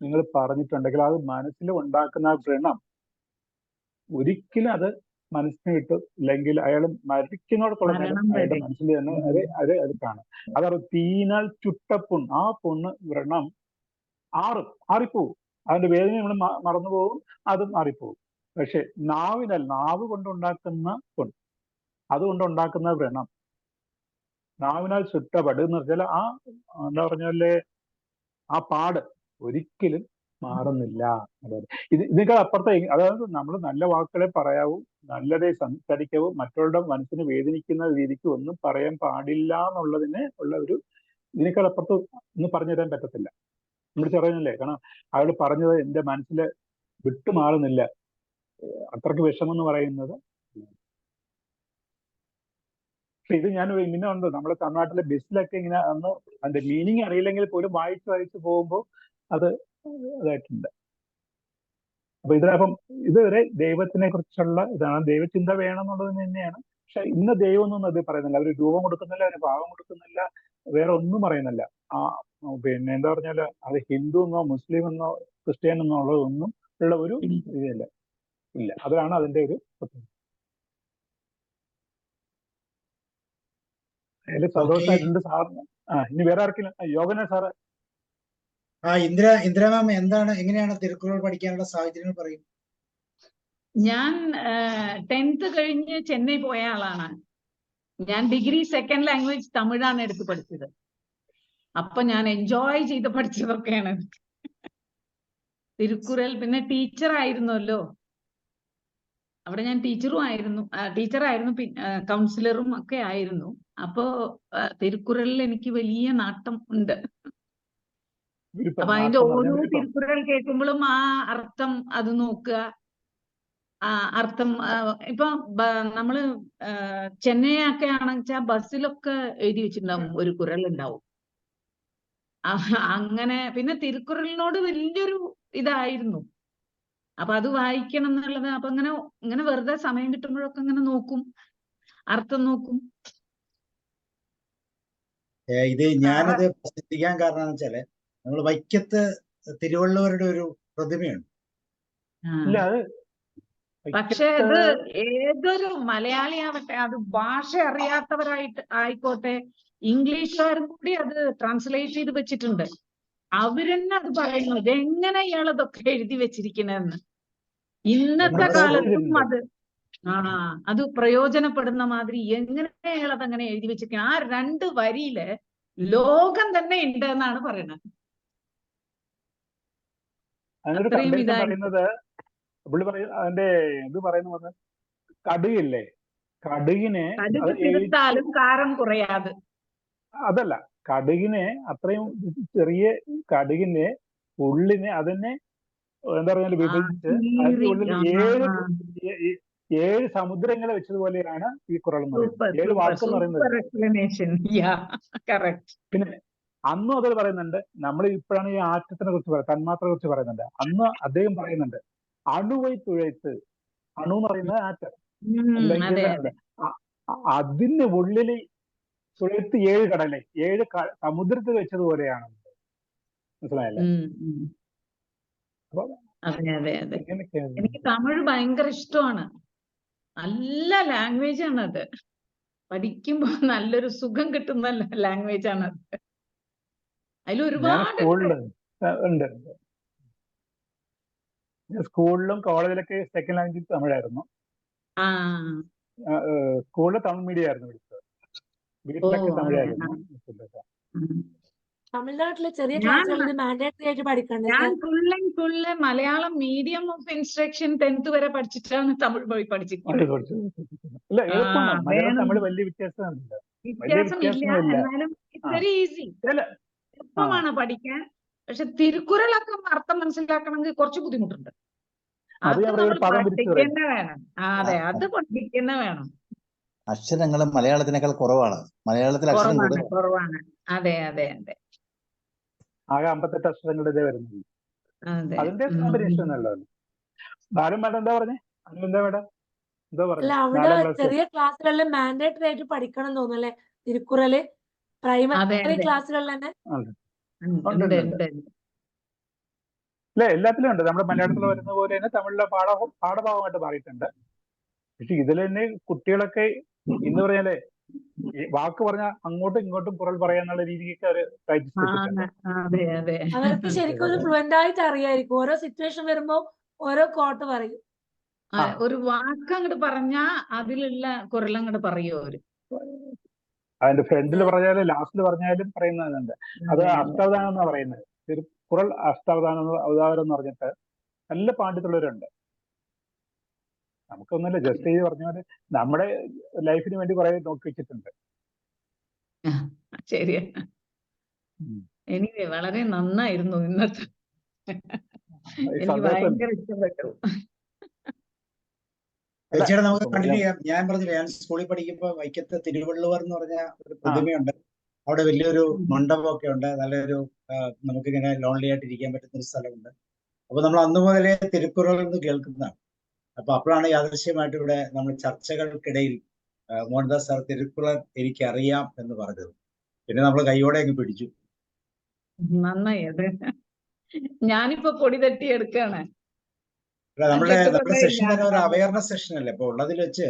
നിങ്ങൾ പറഞ്ഞിട്ടുണ്ടെങ്കിൽ അത് മനസ്സിൽ ഉണ്ടാക്കുന്ന ആ വ്രണം ഒരിക്കലും അത് മനസ്സിന് വിട്ട് ഇല്ലെങ്കിൽ അയാൾ മരിക്കുന്നോടത്തോളം കാലം മരണം അയാളുടെ വരെ. മനസ്സിൽ തന്നെ അത് കാണും. അതാണ് തീനാൽ ചുട്ടപ്പുൺ. ആ പുണ്ണ് വ്രണം മാറിപ്പോവും. അതിന്റെ വേദന നമ്മൾ മറന്നു പോകും, അതും മാറിപ്പോവും. പക്ഷെ നാവ് കൊണ്ടുണ്ടാക്കുന്ന പുൺ, അതുകൊണ്ടുണ്ടാക്കുന്ന വ്രണം, നാവിനാൽ ചുട്ടപട് എന്ന് വെച്ചാൽ ആ എന്താ പറഞ്ഞാല് ആ പാട് ഒരിക്കലും മാറുന്നില്ല. അതായത് ഇതിനേക്കാൾ അപ്പുറത്തെ, അതായത് നമ്മൾ നല്ല വാക്കുകളെ പറയാവൂ, നല്ലതേ സംസാരിക്കാവൂ, മറ്റുള്ളവരുടെ മനസ്സിന് വേദനിക്കുന്ന രീതിക്ക് ഒന്നും പറയാൻ പാടില്ല എന്നുള്ളതിന് ഉള്ള ഒരു ഇതിനേക്കാൾ അപ്പുറത്ത് ഒന്നും പറഞ്ഞു തരാൻ പറ്റത്തില്ല. നമ്മൾ പറയുന്നില്ലേ, കാരണം അയാൾ പറഞ്ഞത് എന്റെ മനസ്സിൽ വിട്ടുമാറുന്നില്ല, അത്രയ്ക്ക് വിഷമം എന്ന് പറയുന്നത്. പക്ഷെ ഇത് ഞാൻ ഇങ്ങനെ ഉണ്ട്, നമ്മുടെ തമിഴ്നാട്ടിലെ ബസ്സിലൊക്കെ ഇങ്ങനെ അന്ന് അതിന്റെ മീനിങ് അറിയില്ലെങ്കിൽ പോലും വായിച്ച് പോകുമ്പോൾ അത് ഇതായിട്ടുണ്ട്. അപ്പൊ ഇതിനപ്പം ഇതുവരെ ദൈവത്തിനെ കുറിച്ചുള്ള ഇതാണ്, ദൈവചിന്ത വേണം എന്നുള്ളത് തന്നെയാണ്. പക്ഷെ ഇന്ന് ദൈവം ഒന്നും അത് പറയുന്നില്ല. അവർ രൂപം കൊടുക്കുന്നില്ല, അവര് ഭാവം കൊടുക്കുന്നില്ല, വേറെ ഒന്നും പറയുന്നില്ല. പിന്നെ എന്താ പറഞ്ഞാല് അത് ഹിന്ദു എന്നോ മുസ്ലിം എന്നോ ക്രിസ്ത്യൻ എന്നോ ഉള്ളതൊന്നും ഉള്ള ഒരു ഇതില്ല. അതാണ് അതിന്റെ ഒരു പ്രത്യേകത. അതിൽ സന്തോഷമായിട്ടുണ്ട് സാറിന്. ഇനി വേറെ ആർക്കെങ്കിലും യോഗന സാറ്. ഇന്ദിര മാം എങ്ങനെയാണ് തിരുക്കുറൾ പഠിക്കാനുള്ള സാഹചര്യങ്ങൾ പറയും? ഞാൻ 10th കഴിഞ്ഞ് ചെന്നൈ പോയ ആളാണ്. ഞാൻ ഡിഗ്രി സെക്കൻഡ് ലാംഗ്വേജ് തമിഴാണ് എടുത്ത് പഠിച്ചത്. അപ്പൊ ഞാൻ എൻജോയ് ചെയ്ത് പഠിച്ചതൊക്കെയാണ് തിരുക്കുറൽ. പിന്നെ ടീച്ചറായിരുന്നല്ലോ അവിടെ, ഞാൻ ടീച്ചറായിരുന്നു, കൗൺസിലറും ഒക്കെ ആയിരുന്നു. അപ്പോ തിരുക്കുറലിൽ എനിക്ക് വലിയ നാട്ടം ഉണ്ട്. അപ്പൊ അതിന്റെ ഓരോ തിരുക്കുറൽ കേൾക്കുമ്പോഴും ആ അർത്ഥം അത് നോക്കുക, അർത്ഥം. ഇപ്പൊ നമ്മള് ചെന്നൈ ഒക്കെ ആണെന്ന് വെച്ചാൽ ബസ്സിലൊക്കെ എഴുതി വെച്ചിട്ടുണ്ടാവും, ഒരു കുറൽ ഉണ്ടാവും. അങ്ങനെ പിന്നെ തിരുക്കുറലിനോട് വലിയൊരു ഇതായിരുന്നു. അപ്പൊ അത് വായിക്കണം എന്നുള്ളത്. അപ്പൊ ഇങ്ങനെ വെറുതെ സമയം കിട്ടുമ്പോഴൊക്കെ ഇങ്ങനെ നോക്കും, അർത്ഥം നോക്കും. ഇത് ഞാനത് ശ്രദ്ധിക്കാൻ കാരണം എന്ന് വെച്ചാല് നമ്മൾ വൈക്കത്ത് തിരുവള്ളുവരുടെ ഒരു പ്രതിമയുണ്ട്. പക്ഷെ ഇത് ഏതൊരു മലയാളി ആവട്ടെ, അത് ഭാഷ അറിയാത്തവരായിട്ട് ആയിക്കോട്ടെ, ഇംഗ്ലീഷുകാരും കൂടി അത് ട്രാൻസ്ലേറ്റ് ചെയ്ത് വെച്ചിട്ടുണ്ട്. അവരെന്നെ അത് പറയുന്നു, ഇതെങ്ങനെ ഇയാളതൊക്കെ എഴുതി വെച്ചിരിക്കണെന്ന്. ഇന്നത്തെ കാലത്തും അത് പ്രയോജനപ്പെടുന്ന മാതിരി എങ്ങനെ ഇയാളതങ്ങനെ എഴുതി വെച്ചിരിക്കണം. ആ 2 വരിയില് ലോകം തന്നെ ഉണ്ട് എന്നാണ് പറയുന്നത്. അത്രയും ഇതായിട്ട് അതിന്റെ ഇത് പറയുന്നത് കടുകില്ലേ, കടുകിനെ തിരുത്താലും കാരം കുറയാതെ. അതല്ല, കടുകിനെ അത്രയും ചെറിയ കടുകിനെ ഉള്ളിനെ അതിനെ എന്താ പറഞ്ഞാൽ വിഭജിച്ച് അതിന്റെ ഉള്ളിൽ 7 സമുദ്രങ്ങളെ വെച്ചതുപോലെയാണ് ഈ കുറൾ എന്ന് പറയുന്നത്. 7 വാക്കെന്ന് പറയുന്നത്. പിന്നെ അന്നും അത് പറയുന്നുണ്ട്. നമ്മൾ ഇപ്പോഴാണ് ഈ ആറ്റത്തിനെ കുറിച്ച് പറയുന്നത്, തന്മാത്രയെ കുറിച്ച് പറയുന്നുണ്ട്. അന്ന് അദ്ദേഹം പറയുന്നുണ്ട് അണുവൈ തുഴയത്ത്. അണു എന്ന് പറയുന്നത് ആറ്റം, അല്ലെങ്കിൽ അതിന്റെ ഉള്ളിൽ തുഴയത്ത് 7 കടലെ 7 സമുദ്രത്തിൽ വെച്ചതുപോലെയാണ്. മനസ്സിലായല്ലേ? അതെ. എനിക്ക് തമിഴ് ഭയങ്കര ഇഷ്ടമാണ്. നല്ല ലാംഗ്വേജ് ആണ് അത്. പഠിക്കുമ്പോ നല്ലൊരു സുഖം കിട്ടുന്ന ലാംഗ്വേജ് ആണ് അത്. അതിൽ ഒരുപാട് സ്കൂളിലും കോളേജിലൊക്കെ സെക്കൻഡ് ലാംഗ്വേജ് തമിഴായിരുന്നു. സ്കൂളിൽ തമിഴ് മീഡിയം ആയിരുന്നു പഠിച്ചത്, വീട്ടിലൊക്കെ തമിഴായിരുന്നു. തമിഴ്നാട്ടിലെ ചെറിയ ക്ലാസ്സുകളിൽ മാൻഡേറ്ററി ആയിട്ട് പഠിക്കണ്ടേ? ഞാൻ full Malayalam medium of instruction 10th വരെ പഠിച്ചിട്ടാണ് തമിഴ് പോയി പഠിച്ചിട്ടുള്ളത്. തമിഴ് വലിയ വ്യത്യാസമില്ല, എന്നാലും ഇറ്റ്സ് വെരി ഈസി, എളുപ്പമാണ് പഠിക്കാൻ. പക്ഷെ തിരുക്കുറളൊക്കെ അർത്ഥം മനസ്സിലാക്കണമെങ്കിൽ കുറച്ച് ബുദ്ധിമുട്ടുണ്ട്. അത് നമ്മൾ പഠിക്കുന്ന വേണം. അതെ, അത് പഠിക്കുന്ന വേണം. അക്ഷരങ്ങൾ മലയാളത്തിനേക്കാൾ കുറവാണ്. മലയാളത്തിൽ കുറവാണ്. അതെ. ആകെ 58 അക്ഷരങ്ങളുടെ ഇതേ വരുന്നത്. അതിന്റെ കോമ്പിനേഷൻ എന്നുള്ളത്. ബാലൻ മേഡം എന്താ പറഞ്ഞേ? എന്താ മേഡം അല്ല, അവിടെ ചെറിയ ക്ലാസ്സുകളിൽ മാൻഡേറ്ററി ആയിട്ട് പഠിക്കണം തോന്നുന്നല്ലേ തിരുക്കുറല്? പ്രൈമറി ക്ലാസ്സുകളിൽ തന്നെ ഇല്ല, എല്ലാത്തിലും ഉണ്ട്. നമ്മുടെ മലയാളത്തിൽ വരുന്ന പോലെ തന്നെ തമിഴിലെ പാഠഭാഗമായിട്ട് മാറിയിട്ടുണ്ട്. പക്ഷെ ഇതിൽ തന്നെ കുട്ടികളൊക്കെ ഇന്ന് പറഞ്ഞാലേ ഈ വാക്ക് പറഞ്ഞാൽ അങ്ങോട്ടും ഇങ്ങോട്ടും കുറൽ പറയാന്നുള്ള രീതിക്ക് അവർ പ്രാക്ടീസ് ചെയ്തിട്ടുണ്ട്. അതെ അതെ. അവർക്ക് ശരിക്കും ഒരു ഫ്ലുവന്റ് ആയിട്ട് അറിയായിരിക്കും. ഓരോ സിറ്റുവേഷൻ വരുമ്പോ ഓരോ കോട്ട് പറയും. ഒരു വാക്ക് അങ്ങോട്ട് പറഞ്ഞാ അതിലുള്ള കുറലങ്ങോട്ട് പറയൂ അവര്. അതിന്റെ ഫ്രണ്ടിൽ പറഞ്ഞാലും ലാസ്റ്റിൽ പറഞ്ഞാലും പറയുന്നുണ്ട്. അത് അഷ്ടാവധാനം എന്നാ പറയുന്നത്. തിരുക്കുറൾ അഷ്ടാവധാനം അവതാരം എന്ന് പറഞ്ഞിട്ട് നല്ല പാണ്ഡിത്യമുള്ളവരുണ്ട്. നമുക്കൊന്നുമില്ല, ജസ്റ്റ് ഈ പറഞ്ഞ പോലെ നമ്മുടെ ലൈഫിന് വേണ്ടി കുറെ നോക്കി വെച്ചിട്ടുണ്ട്. ശരിയാ. എനിക്ക് വളരെ നന്നായിരുന്നു ഇന്നത്തെ. എനിക്ക് ഭയങ്കര ഇഷ്ടപ്പെട്ടു. തീർച്ചയായിട്ടും നമുക്ക് കണ്ടിന്യൂ ചെയ്യാം. ഞാൻ പറഞ്ഞില്ല, ഞാൻ സ്കൂളിൽ പഠിക്കുമ്പോൾ വൈക്കത്ത് തിരുവള്ളുവർ എന്ന് പറഞ്ഞ ഒരു പ്രതിമയുണ്ട്. അവിടെ വലിയൊരു മണ്ഡപമൊക്കെ ഉണ്ട്. നല്ലൊരു നമുക്കിങ്ങനെ ലോൺലി ആയിട്ട് ഇരിക്കാൻ പറ്റുന്ന ഒരു സ്ഥലമുണ്ട്. അപ്പൊ നമ്മൾ അന്നു മുതലേ തിരുക്കുറൾ എന്ന് കേൾക്കുന്നതാണ്. അപ്പൊ അപ്പോഴാണ് യാദൃശ്യമായിട്ട് ഇവിടെ നമ്മൾ ചർച്ചകൾക്കിടയിൽ മോഹൻദാസ് സാർ തിരുക്കുറൾ എനിക്കറിയാം എന്ന് പറഞ്ഞത്. പിന്നെ നമ്മൾ കൈയോടെ അങ്ങ് പിടിച്ചു. നന്നായി. അത് ഞാനിപ്പോ പൊടി തട്ടി എടുക്കാണ്. നമ്മുടെ സെഷൻ തന്നെ ഒരു അവയർനെസ് സെഷൻ അല്ലേ ഇപ്പൊ ഉള്ളതിൽ വെച്ച്.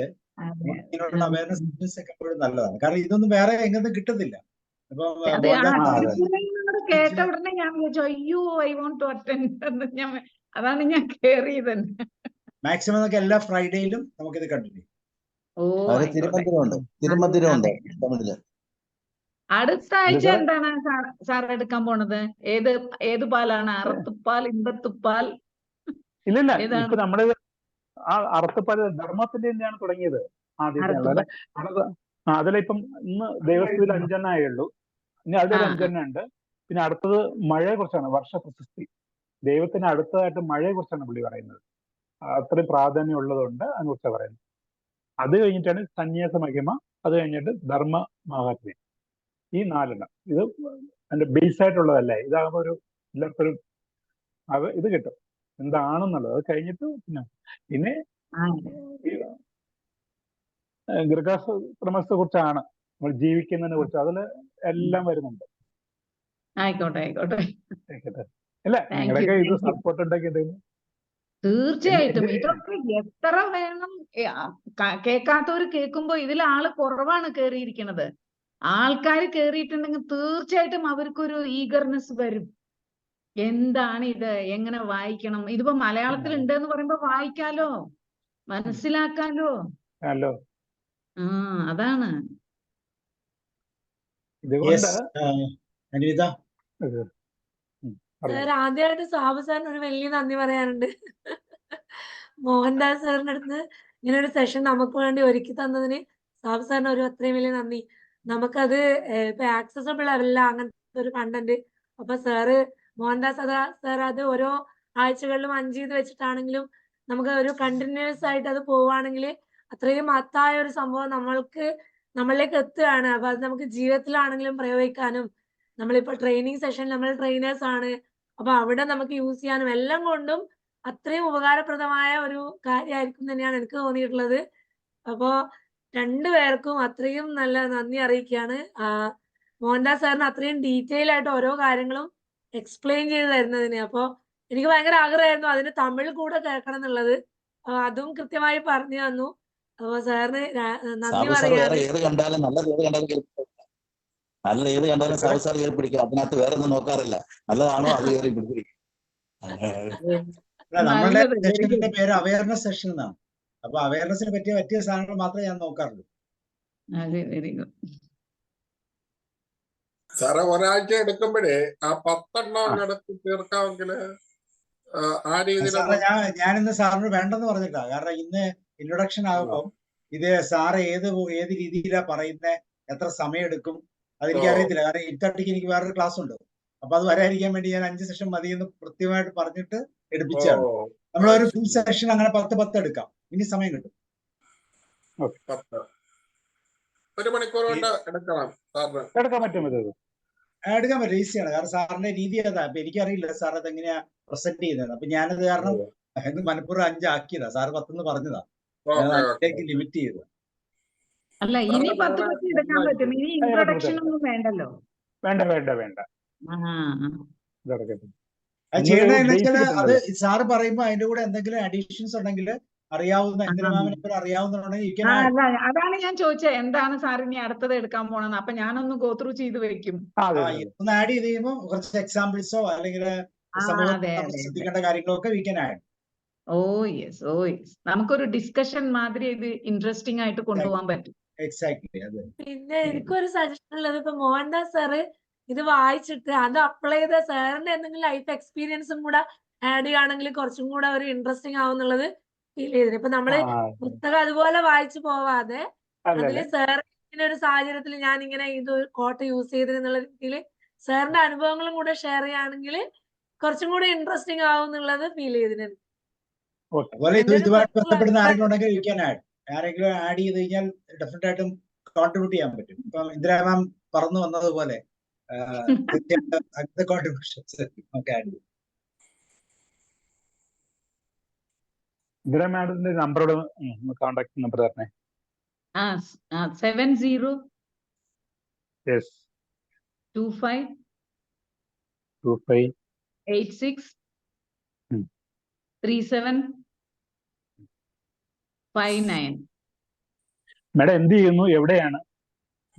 ഇങ്ങനെയുള്ള അവയർനെസ് സെഷൻസ് ഒക്കെ എപ്പോഴും നല്ലതാണ്. കാരണം ഇതൊന്നും വേറെ എങ്ങും കിട്ടുന്നില്ല. കേട്ട ഉടനെ ഞാൻ വിളിച്ചു, അയ്യോ ഐ വോണ്ട് ടു അറ്റൻഡ്. അതാണ് ഞാൻ കേറിയത്. മാക്സിമം നമുക്ക് എല്ലാ ഫ്രൈഡേയിലും നമുക്കിത് കണ്ടിന്യൂ. തിരുമന്ദിരമുണ്ട് തമിഴില്. അടുത്ത ആഴ്ച എന്താണ് സാർ എടുക്കാൻ പോണത്? ഏത് പാലാണ്? അറത്തുപ്പാൽ, ഇമ്പത്തുപ്പാൽ? ഇല്ലില്ല, ഇപ്പൊ നമ്മുടെ ആ അറത്തുപ്പാൽ ധർമ്മത്തിന്റെ തന്നെയാണ് തുടങ്ങിയത് ആദ്യത്തെ. അതിലിപ്പം ഇന്ന് ദേവസ്ഥയിൽ 5 എണ്ണ ആയുള്ളൂ. ഇനി അതിലൊരു 5 എണ്ണ ഉണ്ട്. പിന്നെ അടുത്തത് മഴയെ കുറിച്ചാണ്, വർഷ പ്രശസ്തി. ദൈവത്തിന് അടുത്തതായിട്ട് മഴയെ കുറിച്ചാണ് പുള്ളി പറയുന്നത്. അത്രയും പ്രാധാന്യം ഉള്ളതുകൊണ്ട് അതിനെക്കുറിച്ചാണ് പറയുന്നത്. അത് കഴിഞ്ഞിട്ടാണ് സന്യാസ മഹിമ, അത് കഴിഞ്ഞിട്ട് ധർമ്മ മഹാത്മ്യം. ഈ 4 എണ്ണം. ഇത് അതിന്റെ ബേസ് ആയിട്ടുള്ളതല്ലേ. ഇതാകുമ്പോൾ ഒരു എല്ലാവർക്കും ഇത് കിട്ടും എന്താണെന്നുള്ളത്. അത് കഴിഞ്ഞിട്ട് പിന്നെ ഗൃഹാശ്രമത്തെ കുറിച്ചാണ്, നമ്മൾ ജീവിക്കുന്നതിനെ കുറിച്ച്, അതിൽ എല്ലാം വരുന്നുണ്ട്. ആയിക്കോട്ടെ. അല്ല, നിങ്ങളുടെയൊക്കെ ഇത് സപ്പോർട്ട് ഉണ്ടാക്കിയിട്ട് തീർച്ചയായിട്ടും ഇതൊക്കെ എത്ര വേണം. കേൾക്കാത്തവര് കേൾക്കുമ്പോ ഇതിൽ ആള് കുറവാണ് കേറിയിരിക്കുന്നത്. ആൾക്കാർ കേറിയിട്ടുണ്ടെങ്കിൽ തീർച്ചയായിട്ടും അവർക്കൊരു ഈഗർനെസ് വരും. എന്താണ് ഇത്, എങ്ങനെ വായിക്കണം? ഇതിപ്പോ മലയാളത്തിൽ ഉണ്ട് എന്ന് പറയുമ്പോ വായിക്കാലോ, മനസ്സിലാക്കാലോ. അതാണ്. ആദ്യമായിട്ട് സാബു സാറിന് ഒരു വലിയ നന്ദി പറയാനുണ്ട്. മോഹൻദാസ് സാറിന്റെ അടുത്ത് ഇങ്ങനെ ഒരു സെഷൻ നമുക്ക് വേണ്ടി ഒരുക്കി തന്നതിന് സാബു സാറിന് അത്രയും വലിയ നന്ദി. നമുക്കത് ഇപ്പൊ ആക്സസബിൾ അല്ല അങ്ങനത്തെ ഒരു കണ്ടന്റ്. അപ്പൊ മോഹൻദാസ് സാർ അത് ഓരോ ആഴ്ചകളിലും 5 ചെയ്ത് വെച്ചിട്ടാണെങ്കിലും നമുക്ക് ഒരു കണ്ടിന്യൂസ് ആയിട്ട് അത് പോവുകയാണെങ്കിൽ അത്രയും മഹത്തായ ഒരു സംഭവം നമ്മളിലേക്ക് എത്തുകയാണ്. അപ്പൊ അത് നമുക്ക് ജീവിതത്തിലാണെങ്കിലും പ്രയോഗിക്കാനും, നമ്മളിപ്പോ ട്രെയിനിങ് സെഷൻ നമ്മൾ ട്രെയിനേഴ്സ് ആണ്, അപ്പൊ അവിടെ നമുക്ക് യൂസ് ചെയ്യാനും എല്ലാം കൊണ്ടും അത്രയും ഉപകാരപ്രദമായ ഒരു കാര്യമായിരിക്കും തന്നെയാണ് എനിക്ക് തോന്നിയിട്ടുള്ളത്. അപ്പോ 2 പേർക്കും അത്രയും നല്ല നന്ദി അറിയിക്കുകയാണ്. മോഹൻദാസ് സാറിന് അത്രയും ഡീറ്റെയിൽ ആയിട്ട് ഓരോ കാര്യങ്ങളും എക്സ്പ്ലെയിൻ ചെയ്ത് തരുന്നതിന്. അപ്പൊ എനിക്ക് ഭയങ്കര ആഗ്രഹമായിരുന്നു അതിന് തമിഴ് കൂടെ കേൾക്കണം എന്നുള്ളത്. അതും കൃത്യമായി പറഞ്ഞു തന്നു. അപ്പൊ സാറിന് നന്ദി പറയാണ്. ഏത് കണ്ടാലും സാബു സാർ കയറി പിടിക്കും. അതിനകത്ത് വേറെ ഒന്നും നോക്കാറില്ല. നല്ലതാണോ അത് കയറി പിടിക്കും. നമ്മളുടെ സെഷന്റെ പേര് അവയർനെസ് സെഷൻ എന്നാണ്. അപ്പൊ അവയർനെസ്സിനെ പറ്റിയ സാധനങ്ങൾ മാത്രമേ ഞാൻ നോക്കാറുള്ളൂ. സാറേ, ഒരാഴ്ച എടുക്കുമ്പോഴേ ആ 10 എണ്ണം എടുത്ത് തീർക്കാമെങ്കിൽ ആ രീതിയിൽ. ഞാനിന്ന് സാറിന് വേണ്ടെന്ന് പറഞ്ഞിട്ടാ. കാരണം ഇന്ന് ഇൻട്രൊഡക്ഷൻ ആകുമ്പോൾ ഇത് സാറ് ഏത് രീതിയിലാ പറയുന്നത്, എത്ര സമയം എടുക്കും അതെനിക്ക് അറിയത്തില്ല. കാരണം 8:30 എനിക്ക് വേറൊരു ക്ലാസ് ഉണ്ട്. അപ്പൊ അത് വരാതിരിക്കാൻ വേണ്ടി ഞാൻ 5 സെഷൻ മതി എന്ന് കൃത്യമായിട്ട് പറഞ്ഞിട്ട് എടുപ്പിച്ചാണ്. നമ്മളൊരു ഫുൾ സെഷൻ അങ്ങനെ 10 എടുക്കാം. ഇനി സമയം കിട്ടും. 1 മണിക്കൂർ കൊണ്ട് എടുക്കാൻ പറ്റും. ഈസിയാണ്. കാരണം സാറിന്റെ രീതി അതാ. അപ്പൊ എനിക്കറിയില്ല സാർ അതെങ്ങനെയാ പ്രസന്റ് ചെയ്യുന്നത്. അപ്പൊ ഞാനത് കാരണം മനഃപൂർവ്വം 5 ആക്കിയതാ. സാറ് 10 പറഞ്ഞതാ. ലിമിറ്റ് ചെയ്തതാ. അല്ല, ഇനി 10 എടുക്കാൻ പറ്റും. ഇനി ഇൻട്രൊഡക്ഷൻ ഒന്നും വേണ്ടല്ലോ. വേണ്ട. അത് നിങ്ങൾ ചെയ്യണമെന്ന് വെച്ചാൽ അത് ഉദ്ദേശിക്കുന്നുണ്ടല്ലോ. സാറ് പറയുമ്പോൾ അതിന്റെ കൂടെ എന്തെങ്കിലും അഡീഷൻസ് ഉണ്ടെങ്കിൽ അറിയാവുന്ന ആ. ഇന്ദിരാമാമിനെ അറിയാവുന്നുണ്ടെങ്കിൽ യു ആ, ക്യാൻ ആഡ്. അല്ല, അതാണ് ഞാൻ ചോദിച്ചത്, എന്താണ് സാർ ഇനി അടുത്തത് എടുക്കാൻ പോണെന്ന്. അപ്പൊ ഞാനൊന്ന് ഗോത്രൂ ചെയ്ത് വെക്കും. അതെ ആ അതെ അതെ. ഒന്ന് ആഡ് ചെയ്ത് കഴിയുമ്പോൾ കുറച്ച് എക്സാമ്പിൾസോ അല്ലെങ്കിൽ ആ, സമൂഹത്തിൽ അതെ നമ്മൾ അതെ അതെ. ശ്രദ്ധിക്കേണ്ട കാര്യങ്ങളൊക്കെ we can add. Oh yes, oh yes. നമുക്കൊരു ഡിസ്കഷൻ മാതിരി ഇത് ഇൻട്രസ്റ്റിംഗ് ആയിട്ട് കൊണ്ടുപോകാൻ പറ്റും. എക്സാക്ട്ലി അതെ. പിന്നെ എനിക്കൊരു സജഷൻ ഉള്ളത്, ഇപ്പൊ മോഹൻദാസ് സാറ് ഇത് വായിച്ചിട്ട് അത് അപ്ലൈ ചെയ്ത സാറിന്റെ എന്തെങ്കിലും ലൈഫ് എക്സ്പീരിയൻസും കൂടെ ആഡ് ചെയ്യുകയാണെങ്കിൽ കുറച്ചും കൂടെ ഒരു ഇൻട്രസ്റ്റിംഗ് ആവും എന്നുള്ളത് ഫീൽ ചെയ്തിരുന്നു. ഇപ്പൊ നമ്മള് ആ പുസ്തകം അതുപോലെ വായിച്ചു പോവാതെ അല്ല അതില് അല്ല സാർ ഇങ്ങനെ ഒരു സാഹചര്യത്തിൽ ഞാൻ ഇങ്ങനെ ഇത് കോട്ട് യൂസ് ചെയ്തിരുന്നുള്ള രീതിയിൽ സാറിന്റെ അനുഭവങ്ങളും കൂടെ ഷെയർ ചെയ്യുകയാണെങ്കിൽ കുറച്ചും കൂടി ഇൻട്രസ്റ്റിംഗ് ആവും എന്നുള്ളത് ഫീൽ ചെയ്തിരുന്നു. ഓക്കെ. അതുപോലെ എന്റെ ഒരു ഇതുമായിട്ട് personal ബന്ധപ്പെടുന്ന ആരെങ്കിലും അഭിപ്രായം. ഉണ്ടെങ്കിൽ യു ക്യാൻ ആഡ്. ആരെങ്കിലും ആഡ് ചെയ്ത് കഴിഞ്ഞാൽ ഡെഫിനറ്റ് ആയിട്ടും കോൺട്രിബ്യൂട്ട് ചെയ്യാൻ പറ്റും. ഇപ്പം ഇന്ദിരാ മാം പറഞ്ഞു വന്നതുപോലെ തീർച്ചയായിട്ടും അങ്ങനത്തെ കോൺട്രിബ്യൂഷൻസ് നമുക്ക് ആഡ് ചെയ്യും. ഇന്ദിര മാഡത്തിന്റെ നമ്പറോട് കോൺടാക്ട് നമ്പർ തരണേ. ആ 70 യെസ് 25 25 86 ഉം. 37 59. മാഡം എന്ത് ചെയ്യുന്നു, എവിടെയാണ്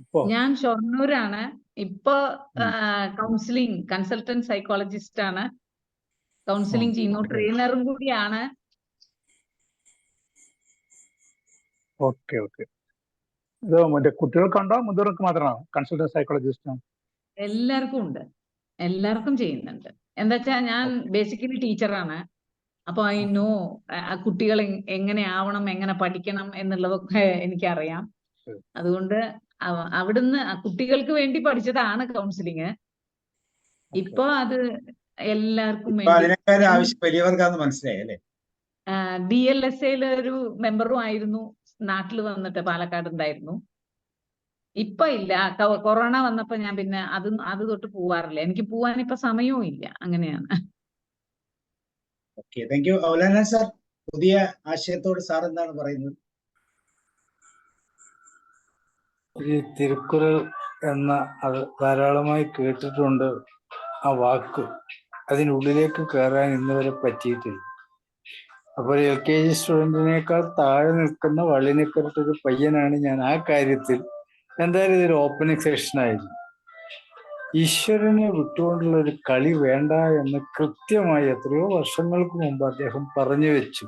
ഇപ്പോ? ഞാൻ ഷൊർണൂരാണ് ഇപ്പൊ. ഉം. കൗൺസിലിംഗ് കൺസൾട്ടന്റ് സൈക്കോളജിസ്റ്റ് ആണ്. കൗൺസിലിംഗ് ചെയ്യുന്നു, ഓക്കെ ട്രെയിനറും കൂടിയാണ്. Okay okay. ഇത് മറ്റേ കുട്ടികൾക്കുണ്ടോ മുതിർക്ക് മാത്രമാണോ കൺസൾട്ടന്റ് സൈക്കോളജിസ്റ്റ്? എല്ലാവർക്കും ഉണ്ട്, എല്ലാവർക്കും ചെയ്യുന്നുണ്ട്. എന്താ വെച്ചാൽ ഞാൻ ബേസിക്കലി ടീച്ചറാണ്. അപ്പൊ ഐ നോ കുട്ടികൾ എങ്ങനെ ആവണം, എങ്ങനെ പഠിക്കണം എന്നുള്ളതൊക്കെ എനിക്കറിയാം. അതുകൊണ്ട് അവിടുന്ന് കുട്ടികൾക്ക് വേണ്ടി പഠിച്ചതാണ് കൗൺസിലിംഗ്. ഇപ്പൊ അത് എല്ലാവർക്കും ഇപ്പൊ വേണ്ടി. അതിനേക്കാൾ ആവശ്യം വലിയവർക്കാന്ന് മനസ്സിലായി അല്ലേ? DLSA ഒരു മെമ്പറും ആയിരുന്നു, നാട്ടിൽ വന്നിട്ട് പാലക്കാട് ഉണ്ടായിരുന്നു. ഇപ്പൊ ഇല്ല, കൊറോണ വന്നപ്പോ ഞാൻ പിന്നെ അത് തൊട്ട് പോവാറില്ല. എനിക്ക് പോവാൻ ഇപ്പൊ സമയവും ഇല്ല, അങ്ങനെയാണ്. Okay, thank you. ഔലാന സാർ, പുതിയ ആശയത്തോട് സാർ എന്താണ് പറയുന്നത്? ഈ തിരുക്കുറൾ എന്ന അത് ധാരാളമായി കേട്ടിട്ടുണ്ട്. ആ വാക്ക് അതിനുള്ളിലേക്ക് കയറാൻ ഇന്ന് വരെ പറ്റിയിട്ടില്ല. അപ്പോൾ LKG സ്റ്റുഡൻറ്റിനേക്കാൾ താഴെ നിൽക്കുന്ന വള്ളിനിക്കരട്ടൊരു പയ്യനാണ് ഞാൻ. ആ കാര്യത്തിൽ എന്തായാലും ഇതൊരു ഓപ്പണിംഗ് സെഷനായിരുന്നു. ഈശ്വരനെ വിട്ടുകൊണ്ടുള്ള ഒരു കളി വേണ്ട എന്ന് കൃത്യമായി എത്രയോ വർഷങ്ങൾക്ക് മുമ്പ് അദ്ദേഹം പറഞ്ഞു വെച്ചു.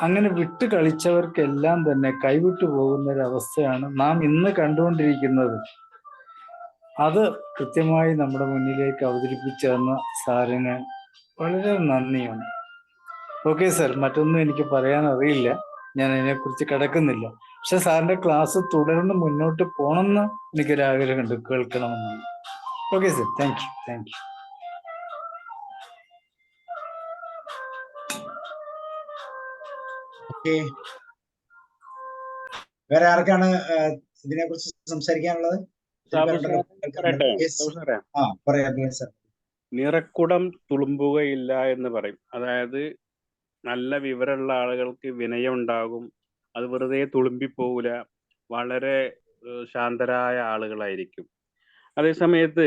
അങ്ങനെ വിട്ട് കളിച്ചവർക്കെല്ലാം തന്നെ കൈവിട്ടു പോകുന്ന ഒരവസ്ഥയാണ് നാം ഇന്ന് കണ്ടുകൊണ്ടിരിക്കുന്നത്. അത് കൃത്യമായി നമ്മുടെ മുന്നിലേക്ക് അവതരിപ്പിച്ചു തന്ന സാറിന് വളരെ നന്ദിയുണ്ട്. ഓക്കെ സാർ, മറ്റൊന്നും എനിക്ക് പറയാൻ അറിയില്ല, ഞാൻ അതിനെക്കുറിച്ച് കിടക്കുന്നില്ല. പക്ഷെ സാറിന്റെ ക്ലാസ് തുടർന്ന് മുന്നോട്ട് പോകണമെന്ന് എനിക്കൊരാഗ്രഹമുണ്ട്, കേൾക്കണമെന്ന്. Okay sir, thank you, thank you. Okay, വേറെ ആർക്കാണ് ഇതിനെ കുറിച്ച് സംസാരിക്കാനുള്ളത്? ആ പറയാം സാർ. നിറക്കുടം തുളുമ്പുകയില്ല എന്ന് പറയും. അതായത് നല്ല വിവരമുള്ള ആളുകൾക്ക് വിനയം ഉണ്ടാകും, അത് വെറുതെ തുളുമ്പിപ്പോവില്ല, വളരെ ശാന്തരായ ആളുകളായിരിക്കും. അതേസമയത്ത്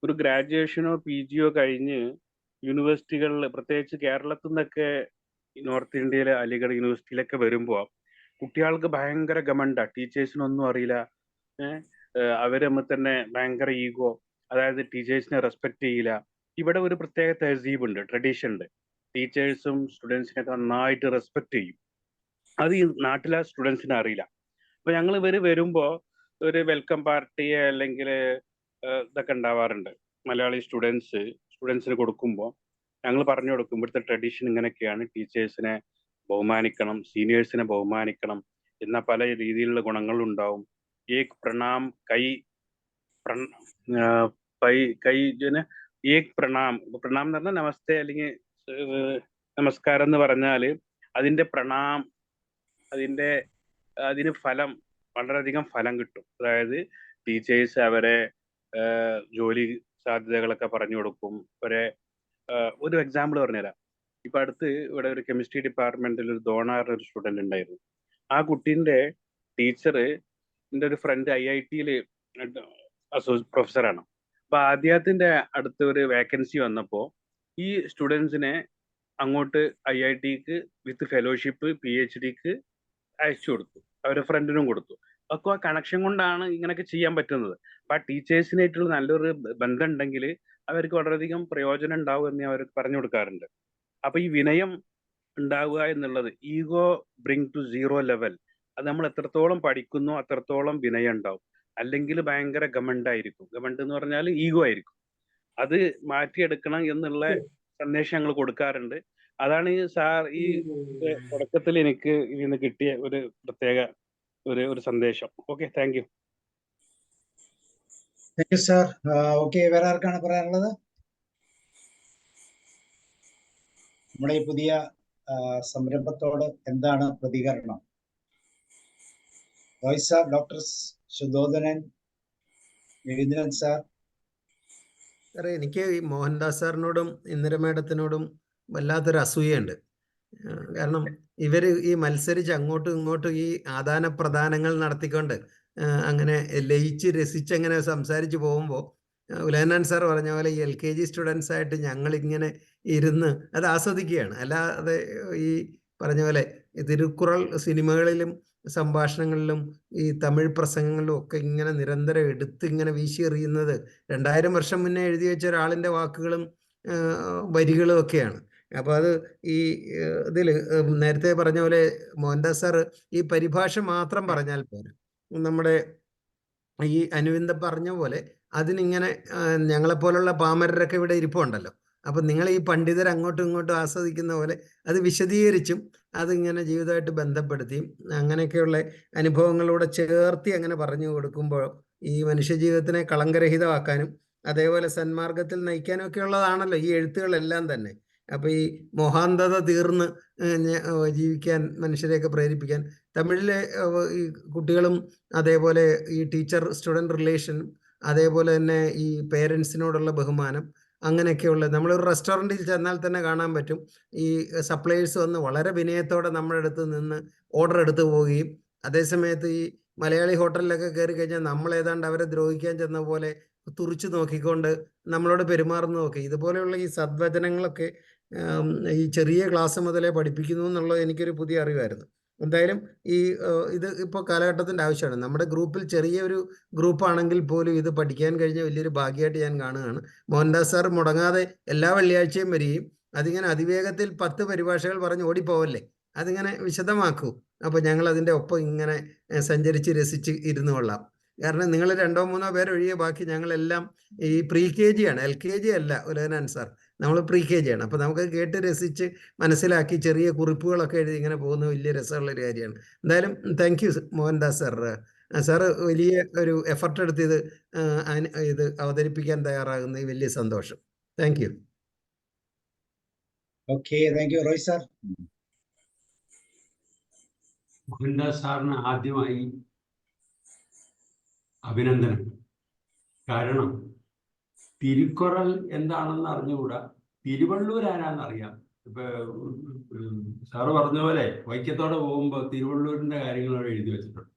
ഒരു ഗ്രാജുവേഷനോ PGയോ കഴിഞ്ഞ് യൂണിവേഴ്സിറ്റികളിൽ, പ്രത്യേകിച്ച് കേരളത്തിൽ നിന്നൊക്കെ നോർത്ത് ഇന്ത്യയിലെ അലിഗഡ് യൂണിവേഴ്സിറ്റിയിലൊക്കെ വരുമ്പോൾ കുട്ടികൾക്ക് ഭയങ്കര ഗമണ്ട, ടീച്ചേഴ്സിനൊന്നും അറിയില്ല. അവര് തമ്മിൽ തന്നെ ഭയങ്കര ഈഗോ, അതായത് ടീച്ചേഴ്സിനെ റെസ്പെക്ട് ചെയ്യില്ല. ഇവിടെ ഒരു പ്രത്യേക തഹസീബ് ഉണ്ട്, ട്രഡീഷൻ ഉണ്ട്. ടീച്ചേഴ്സും സ്റ്റുഡൻസിനൊക്കെ നന്നായിട്ട് റെസ്പെക്ട് ചെയ്യും. അത് ഈ നാട്ടിലെ സ്റ്റുഡൻസിന് അറിയില്ല. അപ്പൊ ഞങ്ങൾ ഇവര് വരുമ്പോ ഒരു വെൽക്കം പാർട്ടി അല്ലെങ്കിൽ ഇതൊക്കെ ഉണ്ടാവാറുണ്ട്. മലയാളി സ്റ്റുഡൻസിന് കൊടുക്കുമ്പോൾ ഞങ്ങൾ പറഞ്ഞു കൊടുക്കും, ഇവിടുത്തെ ട്രഡീഷൻ ഇങ്ങനെയൊക്കെയാണ്, ടീച്ചേഴ്സിനെ ബഹുമാനിക്കണം, സീനിയേഴ്സിനെ ബഹുമാനിക്കണം, എന്ന പല രീതിയിലുള്ള ഗുണങ്ങളുണ്ടാവും. ഏക് പ്രണാം, ഏക് പ്രണാം പ്രണാം എന്ന് പറഞ്ഞാൽ നമസ്തേ അല്ലെങ്കിൽ നമസ്കാരം എന്ന് പറഞ്ഞാൽ അതിന്റെ അതിന് ഫലം, വളരെയധികം ഫലം കിട്ടും. അതായത് ടീച്ചേഴ്സ് അവരെ ജോലി സാധ്യതകളൊക്കെ പറഞ്ഞു കൊടുക്കും. ഒരു എക്സാമ്പിൾ പറഞ്ഞുതരാം. ഇപ്പൊ അടുത്ത് ഇവിടെ ഒരു കെമിസ്ട്രി ഡിപ്പാർട്ട്മെന്റിൽ ഒരു ദോണാറിന് ഒരു സ്റ്റുഡന്റ് ഉണ്ടായിരുന്നു. ആ കുട്ടീന്റെ ടീച്ചർ എൻ്റെ ഒരു ഫ്രണ്ട് IIT-യിൽ പ്രൊഫസറാണ്. അപ്പൊ അദ്ദേഹത്തിന്റെ അടുത്ത് ഒരു വേക്കൻസി വന്നപ്പോൾ ഈ സ്റ്റുഡൻസിനെ അങ്ങോട്ട് IITക്ക് വിത്ത് ഫെലോഷിപ്പ് PhDക്ക് അയച്ചു കൊടുത്തു, അവരുടെ ഫ്രണ്ടിനും കൊടുത്തു. ഒക്കെ ആ കണക്ഷൻ കൊണ്ടാണ് ഇങ്ങനെയൊക്കെ ചെയ്യാൻ പറ്റുന്നത്. അപ്പൊ ആ ടീച്ചേഴ്സിനായിട്ടുള്ള നല്ലൊരു ബന്ധം ഉണ്ടെങ്കിൽ അവർക്ക് വളരെയധികം പ്രയോജനം ഉണ്ടാവും എന്ന് അവർക്ക് പറഞ്ഞു കൊടുക്കാറുണ്ട്. അപ്പൊ ഈ വിനയം ഉണ്ടാവുക എന്നുള്ളത്, ego bring to zero level, അത് നമ്മൾ എത്രത്തോളം പഠിക്കുന്നു അത്രത്തോളം വിനയം ഉണ്ടാവും. അല്ലെങ്കിൽ ഭയങ്കര ഗമണ്ടായിരിക്കും. ഗമണ്ട് എന്ന് പറഞ്ഞാൽ ഈഗോ ആയിരിക്കും. അത് മാറ്റിയെടുക്കണം എന്നുള്ള സന്ദേശം ഞങ്ങൾ കൊടുക്കാറുണ്ട്. അതാണ് ഈ തുടക്കത്തിൽ എനിക്ക് ഇതിന് കിട്ടിയ ഒരു പ്രത്യേക ഒരു സന്ദേശം. Okay, thank you. Thank you sir. Okay, വേറെ ആർക്കാണ് പറയാനുള്ളത്? നമ്മുടെ ഈ പുതിയ സംരംഭത്തോട് എന്താണ് പ്രതികരണം? Roy sir, doctor Sudhodhanan, Raveendran sir. സാറേ, എനിക്ക് ഈ മോഹൻദാസ് സാറിനോടും ഇന്ദിര മേഡത്തിനോടും വല്ലാത്തൊരു അസൂയുണ്ട്. കാരണം ഇവര് ഈ മത്സരിച്ച് അങ്ങോട്ടും ഇങ്ങോട്ടും ഈ ആദാന പ്രദാനങ്ങൾ നടത്തിക്കൊണ്ട് അങ്ങനെ ലയിച്ച് രസിച്ച് അങ്ങനെ സംസാരിച്ച് പോകുമ്പോൾ ഉലയനാൻ സാർ പറഞ്ഞ പോലെ ഈ LKG സ്റ്റുഡൻസ് ആയിട്ട് ഞങ്ങളിങ്ങനെ ഇരുന്ന് അത് ആസ്വദിക്കുകയാണ്. അല്ലാതെ ഈ പറഞ്ഞ പോലെ തിരുക്കുറൾ സിനിമകളിലും സംഭാഷണങ്ങളിലും ഈ തമിഴ് പ്രസംഗങ്ങളിലും ഒക്കെ ഇങ്ങനെ നിരന്തരം എടുത്ത് ഇങ്ങനെ വീശിയെറിയുന്നത് 2000 വർഷം മുന്നേ എഴുതി വെച്ച ഒരാളിൻ്റെ വാക്കുകളും വരികളും ഒക്കെയാണ്. അപ്പോൾ അത് ഈ ഇതിൽ നേരത്തെ പറഞ്ഞ പോലെ മോഹൻദാസ് സാർ ഈ പരിഭാഷ മാത്രം പറഞ്ഞാൽ പോരാ. നമ്മുടെ ഈ അനുവിന്ദ പറഞ്ഞ പോലെ അതിനിങ്ങനെ ഞങ്ങളെപ്പോലുള്ള പാമരരൊക്കെ ഇവിടെ ഇരിപ്പുണ്ടല്ലോ. അപ്പം നിങ്ങൾ ഈ പണ്ഡിതർ അങ്ങോട്ടും ഇങ്ങോട്ടും ആസ്വദിക്കുന്ന പോലെ അത് വിശദീകരിച്ചും അതിങ്ങനെ ജീവിതമായിട്ട് ബന്ധപ്പെടുത്തിയും അങ്ങനെയൊക്കെയുള്ള അനുഭവങ്ങളൂടെ ചേർത്തി അങ്ങനെ പറഞ്ഞു കൊടുക്കുമ്പോൾ ഈ മനുഷ്യജീവിതത്തിനെ കളങ്കരഹിതമാക്കാനും അതേപോലെ സന്മാർഗത്തിൽ നയിക്കാനും ഒക്കെ ഉള്ളതാണല്ലോ ഈ എഴുത്തുകളെല്ലാം തന്നെ. അപ്പോൾ ഈ മോഹാന്തത തീർന്ന് ജീവിക്കാൻ മനുഷ്യരെയൊക്കെ പ്രേരിപ്പിക്കാൻ തമിഴിലെ ഈ കുട്ടികളും അതേപോലെ ഈ ടീച്ചർ സ്റ്റുഡൻറ് റിലേഷൻ, അതേപോലെ തന്നെ ഈ പേരൻസിനോടുള്ള ബഹുമാനം, അങ്ങനെയൊക്കെയുള്ള നമ്മളൊരു റെസ്റ്റോറൻറ്റിൽ ചെന്നാൽ തന്നെ കാണാൻ പറ്റും ഈ സപ്ലയേഴ്സ് വന്ന് വളരെ വിനയത്തോടെ നമ്മുടെ അടുത്ത് നിന്ന് ഓർഡർ എടുത്ത് പോവുകയും അതേസമയത്ത് ഈ മലയാളി ഹോട്ടലിലൊക്കെ കയറി കഴിഞ്ഞാൽ നമ്മളേതാണ്ട് അവരെ ദ്രോഹിക്കാൻ ചെന്ന പോലെ തുറിച്ചു നോക്കിക്കൊണ്ട് നമ്മളോട് പെരുമാറുന്നതൊക്കെ ഇതുപോലെയുള്ള ഈ സദ്വചനങ്ങളൊക്കെ ഈ ചെറിയ ക്ലാസ് മുതലേ പഠിപ്പിക്കുന്നു എന്നുള്ളത് എനിക്കൊരു പുതിയ അറിവായിരുന്നു. എന്തായാലും ഈ ഇത് ഇപ്പോൾ കാലഘട്ടത്തിൻ്റെ ആവശ്യമാണ്. നമ്മുടെ ഗ്രൂപ്പിൽ ചെറിയൊരു ഗ്രൂപ്പാണെങ്കിൽ പോലും ഇത് പഠിക്കാൻ കഴിഞ്ഞ വലിയൊരു ഭാഗ്യമായിട്ട് ഞാൻ കാണുകയാണ്. മോഹൻദാസ് സാർ മുടങ്ങാതെ എല്ലാ വെള്ളിയാഴ്ചയും വരികയും അതിങ്ങനെ അതിവേഗത്തിൽ 10 പരിഭാഷകൾ പറഞ്ഞ് ഓടിപ്പോവല്ലേ, അതിങ്ങനെ വിശദമാക്കൂ. അപ്പോൾ ഞങ്ങൾ അതിൻ്റെ ഒപ്പം ഇങ്ങനെ സഞ്ചരിച്ച് രസിച്ച് ഇരുന്ന് കൊള്ളാം. കാരണം നിങ്ങൾ 2-3 പേരൊഴികെ ബാക്കി ഞങ്ങളെല്ലാം ഈ pre-KG ആണ്, LKG അല്ല ഉലയനാൻ സാർ, നമ്മൾ pre-KG ആണ്. അപ്പോൾ നമുക്ക് കേട്ട് രസിച്ച് മനസ്സിലാക്കി ചെറിയ കുറിപ്പുകളൊക്കെ എഴുതി ഇങ്ങനെ പോകുന്ന വലിയ രസമുള്ളൊരു കാര്യമാണ്. എന്തായാലും thank you Mohandas sir. Sir വലിയ ഒരു എഫർട്ട് എടുത്ത് ഇത് അവതരിപ്പിക്കാൻ തയ്യാറാകുന്ന വലിയ സന്തോഷം. Thank you. Okay, thank U. Roy sir. Mohandas സാറിന് ആദ്യമായി അഭിനന്ദനം. കാരണം തിരുക്കുറൾ എന്താണെന്ന് അറിഞ്ഞുകൂടാ, തിരുവള്ളൂർ ആരാന്നറിയാം. ഇപ്പൊ സാറ് പറഞ്ഞ പോലെ വൈക്കത്തോടെ പോകുമ്പോൾ തിരുവള്ളൂരിന്റെ കാര്യങ്ങൾ എഴുതി വെച്ചിട്ടുണ്ട്.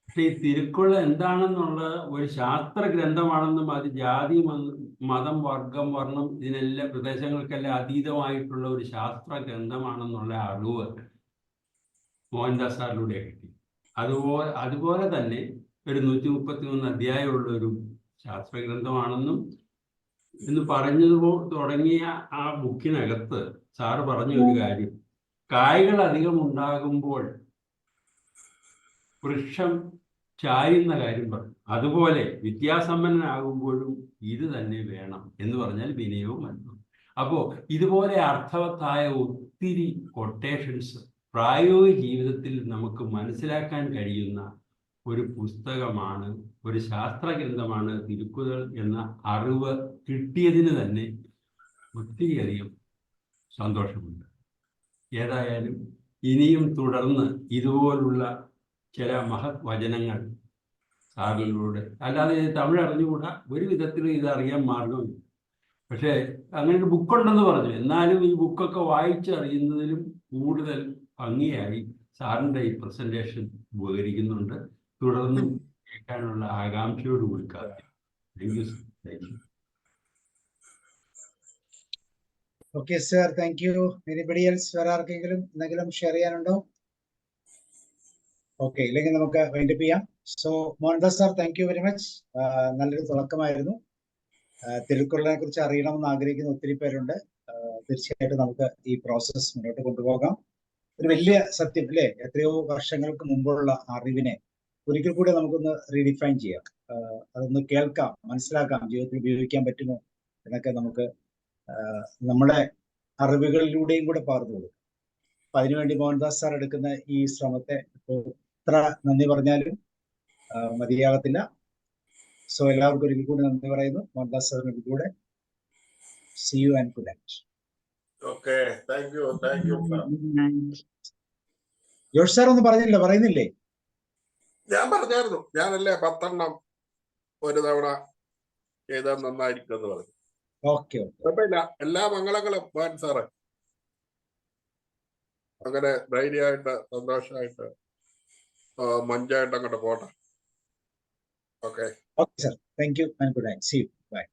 പക്ഷെ ഈ തിരുക്കുറൾ എന്താണെന്നുള്ള ഒരു ശാസ്ത്ര ഗ്രന്ഥമാണെന്നും അത് ജാതി മതം വർഗം വർണ്ണം ഇതിനെല്ലാം പ്രദേശങ്ങൾക്കെല്ലാം അതീതമായിട്ടുള്ള ഒരു ശാസ്ത്ര ഗ്രന്ഥമാണെന്നുള്ള അറിവ് മോഹൻദാസ് സാറിലൂടെ കിട്ടി. അതുപോലെ തന്നെ ഒരു 133 അധ്യായമുള്ള ഒരു ശാസ്ത്രഗ്രന്ഥമാണെന്നും എന്ന് പറഞ്ഞതുപോ തുടങ്ങിയ ആ ബുക്കിനകത്ത് സാറ് പറഞ്ഞ ഒരു കാര്യം, കായ്കൾ അധികം ഉണ്ടാകുമ്പോൾ വൃക്ഷം ചായുന്ന കാര്യം പറഞ്ഞു. അതുപോലെ വിദ്യാസമ്പന്നനാകുമ്പോഴും ഇത് തന്നെ വേണം എന്ന് പറഞ്ഞാൽ വിനയവും വന്നു. അപ്പോൾ ഇതുപോലെ അർത്ഥവത്തായ ഒത്തിരി കൊട്ടേഷൻസ് പ്രായോഗിക ജീവിതത്തിൽ നമുക്ക് മനസ്സിലാക്കാൻ കഴിയുന്ന ഒരു പുസ്തകമാണ്, ഒരു ശാസ്ത്രഗ്രന്ഥമാണ് തിരുക്കുറൾ എന്ന അറിവ് കിട്ടിയതിന് തന്നെ ഒത്തിരിയധികം സന്തോഷമുണ്ട്. ഏതായാലും ഇനിയും തുടർന്ന് ഇതുപോലുള്ള ചില മഹത് വചനങ്ങൾ സാറിലൂടെ, അല്ലാതെ തമിഴ് അറിഞ്ഞുകൂടാ, ഒരു വിധത്തിലും ഇതറിയാൻ മാർഗമില്ല. പക്ഷേ അങ്ങനെ ഒരു ബുക്കുണ്ടെന്ന് പറഞ്ഞു. എന്നാലും ഈ ബുക്കൊക്കെ വായിച്ചറിയുന്നതിലും കൂടുതൽ ഭംഗിയായി സാറിൻ്റെ ഈ പ്രസന്റേഷൻ ഉപകരിക്കുന്നുണ്ട്. തുടർന്നും കേൾക്കാനുള്ള ആകാംക്ഷയോടുകൂടി കാത്തിരിക്കുന്നു. Thank you. Okay sir, thank U. Anybody else? വേറെ ആർക്കെങ്കിലും എന്തെങ്കിലും ഷെയർ ചെയ്യാനുണ്ടോ? ഓക്കെ, ഇല്ലെങ്കിൽ നമുക്ക് വൈൻഡപ്പ് ചെയ്യാം. So Mohandas sir, thank you very much. നല്ലൊരു തുടക്കമായിരുന്നു. തിരുക്കുറളിനെ കുറിച്ച് അറിയണമെന്ന് ആഗ്രഹിക്കുന്ന ഒത്തിരി പേരുണ്ട്. തീർച്ചയായിട്ടും നമുക്ക് ഈ പ്രോസസ്സ് മുന്നോട്ട് കൊണ്ടുപോകാം. ഒരു വലിയ സത്യം അല്ലേ, എത്രയോ വർഷങ്ങൾക്ക് മുമ്പുള്ള അറിവിനെ ഒരിക്കൽ കൂടി നമുക്കൊന്ന് റീഡിഫൈൻ ചെയ്യാം. അതൊന്ന് കേൾക്കാം, മനസ്സിലാക്കാം, ജീവിതത്തിൽ ഉപയോഗിക്കാൻ പറ്റുമോ എന്നൊക്കെ നമുക്ക് നമ്മുടെ അറിവുകളിലൂടെയും കൂടെ പകർന്നു കൊടുക്കും. അപ്പൊ അതിനുവേണ്ടി മോഹൻദാസ് സാർ എടുക്കുന്ന ഈ ശ്രമത്തെ എത്ര നന്ദി പറഞ്ഞാലും മതിയാകത്തില്ല. സോ എല്ലാവർക്കും ഒരിക്കൽ കൂടി നന്ദി പറയുന്നു. മോഹൻദാസ് സാറിന് കൂടെ C U and good night. Okay, thank you, thank U. Josh sir ഒന്നും പറഞ്ഞില്ല, പറയുന്നില്ലേ? ഞാൻ പറഞ്ഞായിരുന്നു, ഞാനല്ലേ 10 ഒരു തവണ ചെയ്താൽ നന്നായിരിക്കും എന്ന് പറഞ്ഞു. ഓക്കെ, കുഴപ്പമില്ല. എല്ലാ മംഗളങ്ങളും മോഹൻ സാറ്. അങ്ങനെ ധൈര്യമായിട്ട് സന്തോഷമായിട്ട് മഞ്ചായിട്ട് അങ്ങോട്ട് പോട്ടെ. Okay okay sir, thank you and good night. See you, by.